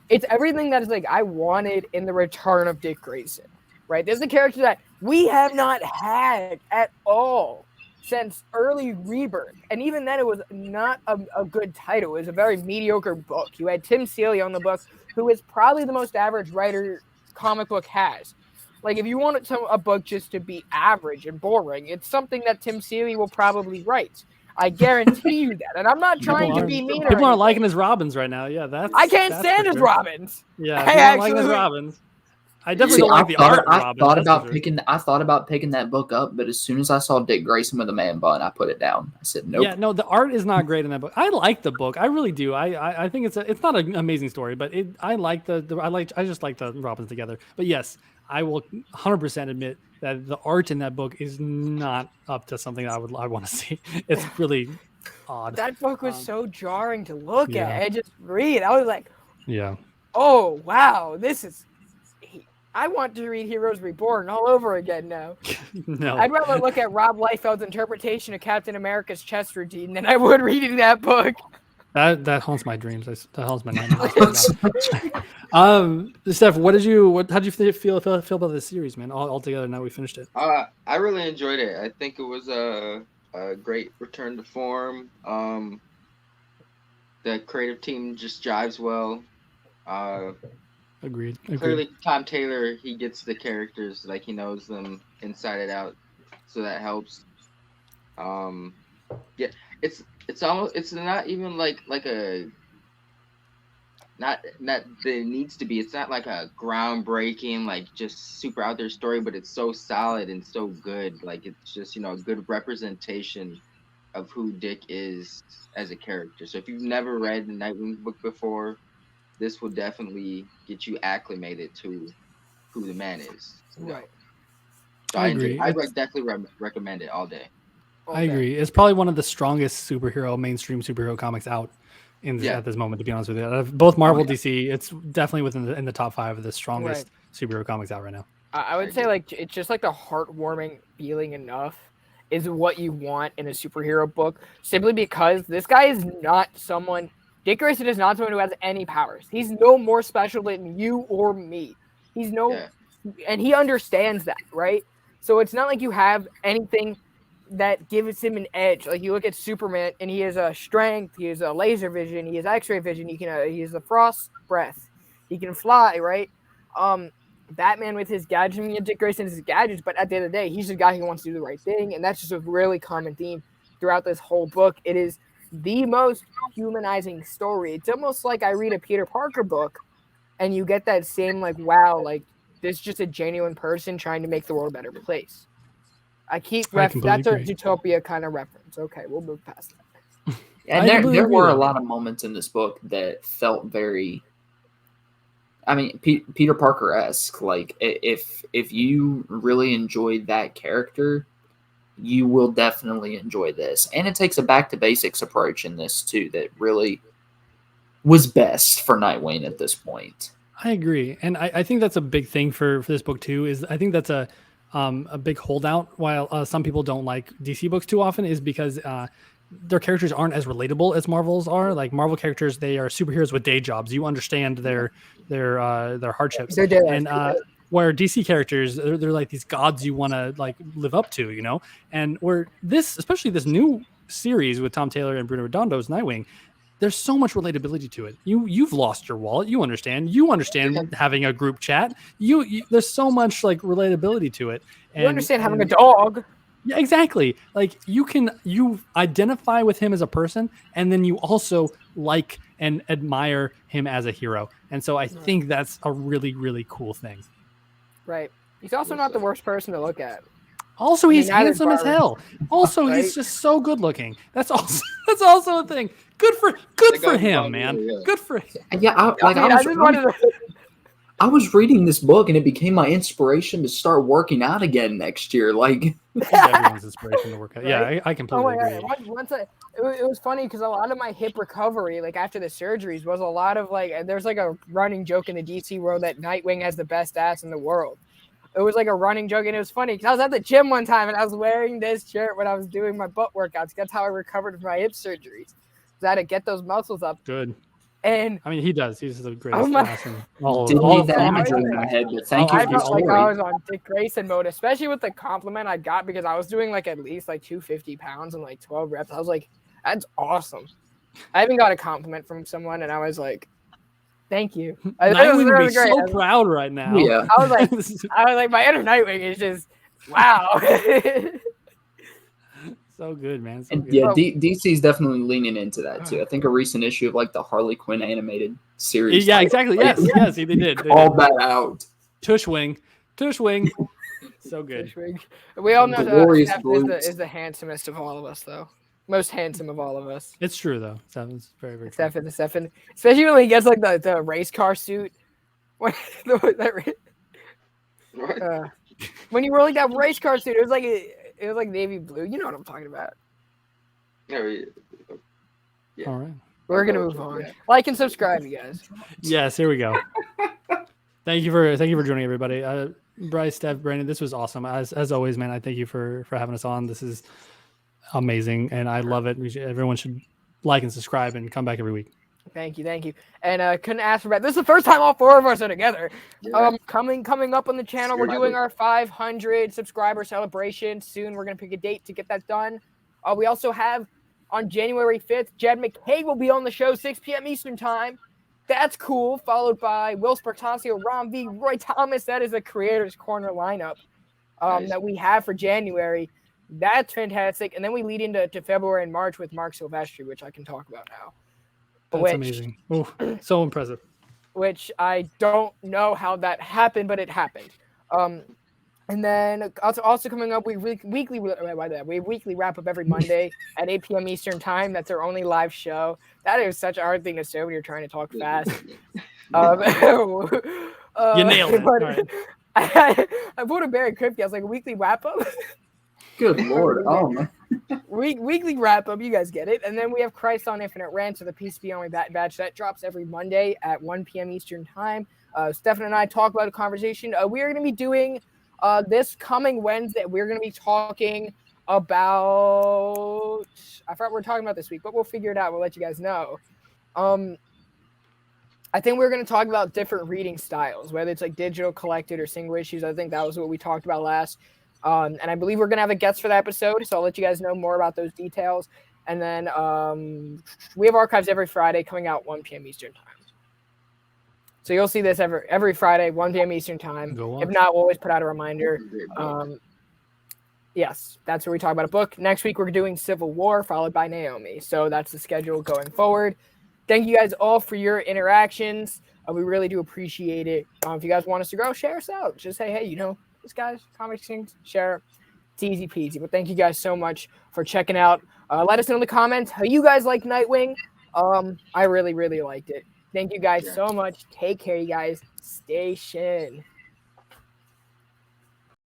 Speaker 4: it's everything that is I wanted in the return of Dick Grayson. Right, there's a character that we have not had at all since early Rebirth, and even then it was not a good title. It was a very mediocre book. You had Tim Seeley on the book, who is probably the most average writer comic book has. If you want a book just to be average and boring, it's something that Tim Seeley will probably write. I guarantee you that. And I'm not trying to be mean.
Speaker 1: People aren't liking his Robins right now. Yeah,
Speaker 4: I can't stand his Robins.
Speaker 1: Yeah, I don't like his Robins. I definitely don't like the art.
Speaker 2: I thought about picking that book up, but as soon as I saw Dick Grayson with a man bun, I put it down. I said, nope.
Speaker 1: Yeah, no, the art is not great in that book. I like the book. I really do. I think it's not an amazing story, but I just like the Robins together. But yes, I will 100% admit that the art in that book is not up to something I want to see. It's really odd.
Speaker 4: That book was so jarring to look at and just read. I was like,
Speaker 1: yeah.
Speaker 4: Oh wow, this is. I want to read Heroes Reborn all over again now.
Speaker 1: No.
Speaker 4: I'd rather look at Rob Liefeld's interpretation of Captain America's chest routine than I would reading that book.
Speaker 1: That haunts my dreams. That haunts my nightmares. Steph, how did you feel about this series, man? All together now we finished it.
Speaker 3: I really enjoyed it. I think it was a great return to form. The creative team just jives well.
Speaker 1: Agreed.
Speaker 3: Clearly, Tom Taylor, he gets the characters, he knows them inside and out, so that helps. Yeah, it's almost, it's not even like a, not that it needs to be. It's not like a groundbreaking, just super out there story, but it's so solid and so good. It's just, a good representation of who Dick is as a character. So if you've never read the Nightwing book before, this will definitely get you acclimated to who the man is.
Speaker 4: Right.
Speaker 3: So I agree. I definitely recommend it all day.
Speaker 1: I agree. It's probably one of the strongest mainstream superhero comics out at this moment, to be honest with you. Both Marvel, DC, it's definitely in the top 5 of the strongest superhero comics out right now.
Speaker 4: I would say it's just the heartwarming feeling enough is what you want in a superhero book, simply because this guy is not someone. Dick Grayson is not someone who has any powers. He's no more special than you or me. And he understands that, right? So it's not like you have anything that gives him an edge. You look at Superman, and he has a strength, he has a laser vision, he has X-ray vision, he has a frost breath, he can fly, right? Batman with his gadgets, Dick Grayson has his gadgets, but at the end of the day, he's the guy who wants to do the right thing, and that's just a really common theme throughout this whole book. It is the most humanizing story. It's almost like I read a Peter Parker book and you get that same wow, this is just a genuine person trying to make the world a better place. That's a Utopia kind of reference. Okay, we'll move past that.
Speaker 2: And there were a lot of moments in this book that felt very, Peter Parker-esque. If you really enjoyed that character, you will definitely enjoy this. And it takes a back to basics approach in this too that really was best for Nightwing at this point.
Speaker 1: I agree, and I think that's a big thing for this book too. Is I think that's a big holdout. While some people don't like DC books too often, is because their characters aren't as relatable as Marvel's are. Like Marvel characters, they are superheroes with day jobs. You understand their hardships, and where DC characters, they're like these gods you want to like live up to, you know. And where this, especially this new series with Tom Taylor and Bruno Redondo's Nightwing, there's so much relatability to it. You've lost your wallet. You understand having a group chat. There's so much like relatability to it. And,
Speaker 4: you understand having a dog.
Speaker 1: Yeah, exactly. Like you identify with him as a person, and then you also like and admire him as a hero. And so I think that's a really, really cool thing.
Speaker 4: Right. He's also not the worst person to look at.
Speaker 1: Also, he's handsome as hell. Also, right? He's just so good looking. That's also a thing. Good for him, man. Yeah. Good for him.
Speaker 2: Yeah, I was reading this book and it became my inspiration to start working out again next year. Like
Speaker 1: everyone's inspiration to work out. Yeah, I completely agree.
Speaker 4: It was funny because a lot of my hip recovery, like after the surgeries, was a lot of like. There's like a running joke in the DC world that Nightwing has the best ass in the world. It was like a running joke, and it was funny because I was at the gym one time and I was wearing this shirt when I was doing my butt workouts. That's how I recovered from my hip surgeries. I had to get those muscles up.
Speaker 1: Good.
Speaker 4: And
Speaker 1: I mean, he does. He's the greatest.
Speaker 2: Didn't need that imagery in my head, but thank you for the story.
Speaker 4: I was on Dick Grayson mode, especially with the compliment I got because I was doing like at least like 250 pounds and like 12 reps. I was like, that's awesome. I even got a compliment from someone, and I was like, thank you.
Speaker 1: Nightwing would be so proud right now.
Speaker 2: Yeah.
Speaker 4: I was like, my inner Nightwing is just wow.
Speaker 1: So good, man. So
Speaker 2: and
Speaker 1: good.
Speaker 2: Yeah, DC's definitely leaning into that too. I think a recent issue of like the Harley Quinn animated series.
Speaker 1: Yeah, exactly. Yes, they did.
Speaker 2: Called that out.
Speaker 1: Tushwing. So good.
Speaker 4: We all know Steph is the handsomest of all of us, though. Most handsome of all of us.
Speaker 1: It's true, though. Stephen's very, very
Speaker 4: true. Stephen. Especially when he gets like the race car suit. When you wore like that race car suit, it was like navy blue. You know what I'm talking about.
Speaker 3: Yeah.
Speaker 1: All right.
Speaker 4: We're gonna move on. Like and subscribe, you guys.
Speaker 1: Yes, here we go. Thank you for joining, everybody. Bryce, Steph, Brandon, this was awesome. As always, man, I thank you for having us on. This is amazing, and I love it. Everyone should like and subscribe and come back every week.
Speaker 4: Thank you. And couldn't ask for better. This is the first time all four of us are together. Yeah. Coming up on the channel, we're doing our 500 subscriber celebration soon. We're gonna pick a date to get that done. We also have on January 5th, Jed McKay will be on the show 6 p.m. Eastern time. That's cool. Followed by Will Spartasio, Ron V, Roy Thomas. That is the Creators Corner lineup that we have for January. That's fantastic. And then we lead into February and March with Mark Silvestri, which I can talk about now.
Speaker 1: That's amazing. Oh, so impressive.
Speaker 4: Which I don't know how that happened, but it happened. And then also coming up, we weekly wrap up every Monday at 8 p.m. Eastern time. That's our only live show. That is such a hard thing to say when you're trying to talk fast.
Speaker 1: You nailed it. All right.
Speaker 4: I put a very cryptic. I was like, a weekly wrap up.
Speaker 2: Good Lord. Oh, man.
Speaker 4: Weekly wrap up. You guys get it. And then we have Christ on Infinite Rants or the PCB only batch that drops every Monday at 1 p.m. Eastern time. Stefan and I talk about a conversation. We are going to be doing this coming Wednesday. We're going to be talking about, I forgot what we're talking about this week, but we'll figure it out. We'll let you guys know. I think we're going to talk about different reading styles, whether it's like digital, collected, or single issues. I think that was what we talked about last. And I believe we're going to have a guest for that episode, so I'll let you guys know more about those details. And then we have archives every Friday coming out 1 p.m. Eastern time. So you'll see this every Friday, 1 p.m. Eastern time. If not, we'll always put out a reminder. Yes, that's where we talk about a book. Next week, we're doing Civil War, followed by Naomi. So that's the schedule going forward. Thank you guys all for your interactions. We really do appreciate it. If you guys want us to grow, share us out. Just say, hey, this guy's Comixkings, share. It's easy peasy. But thank you guys so much for checking out. Let us know in the comments how you guys like Nightwing. I really, really liked it. Thank you guys so much. Take care, you guys. Stay shin.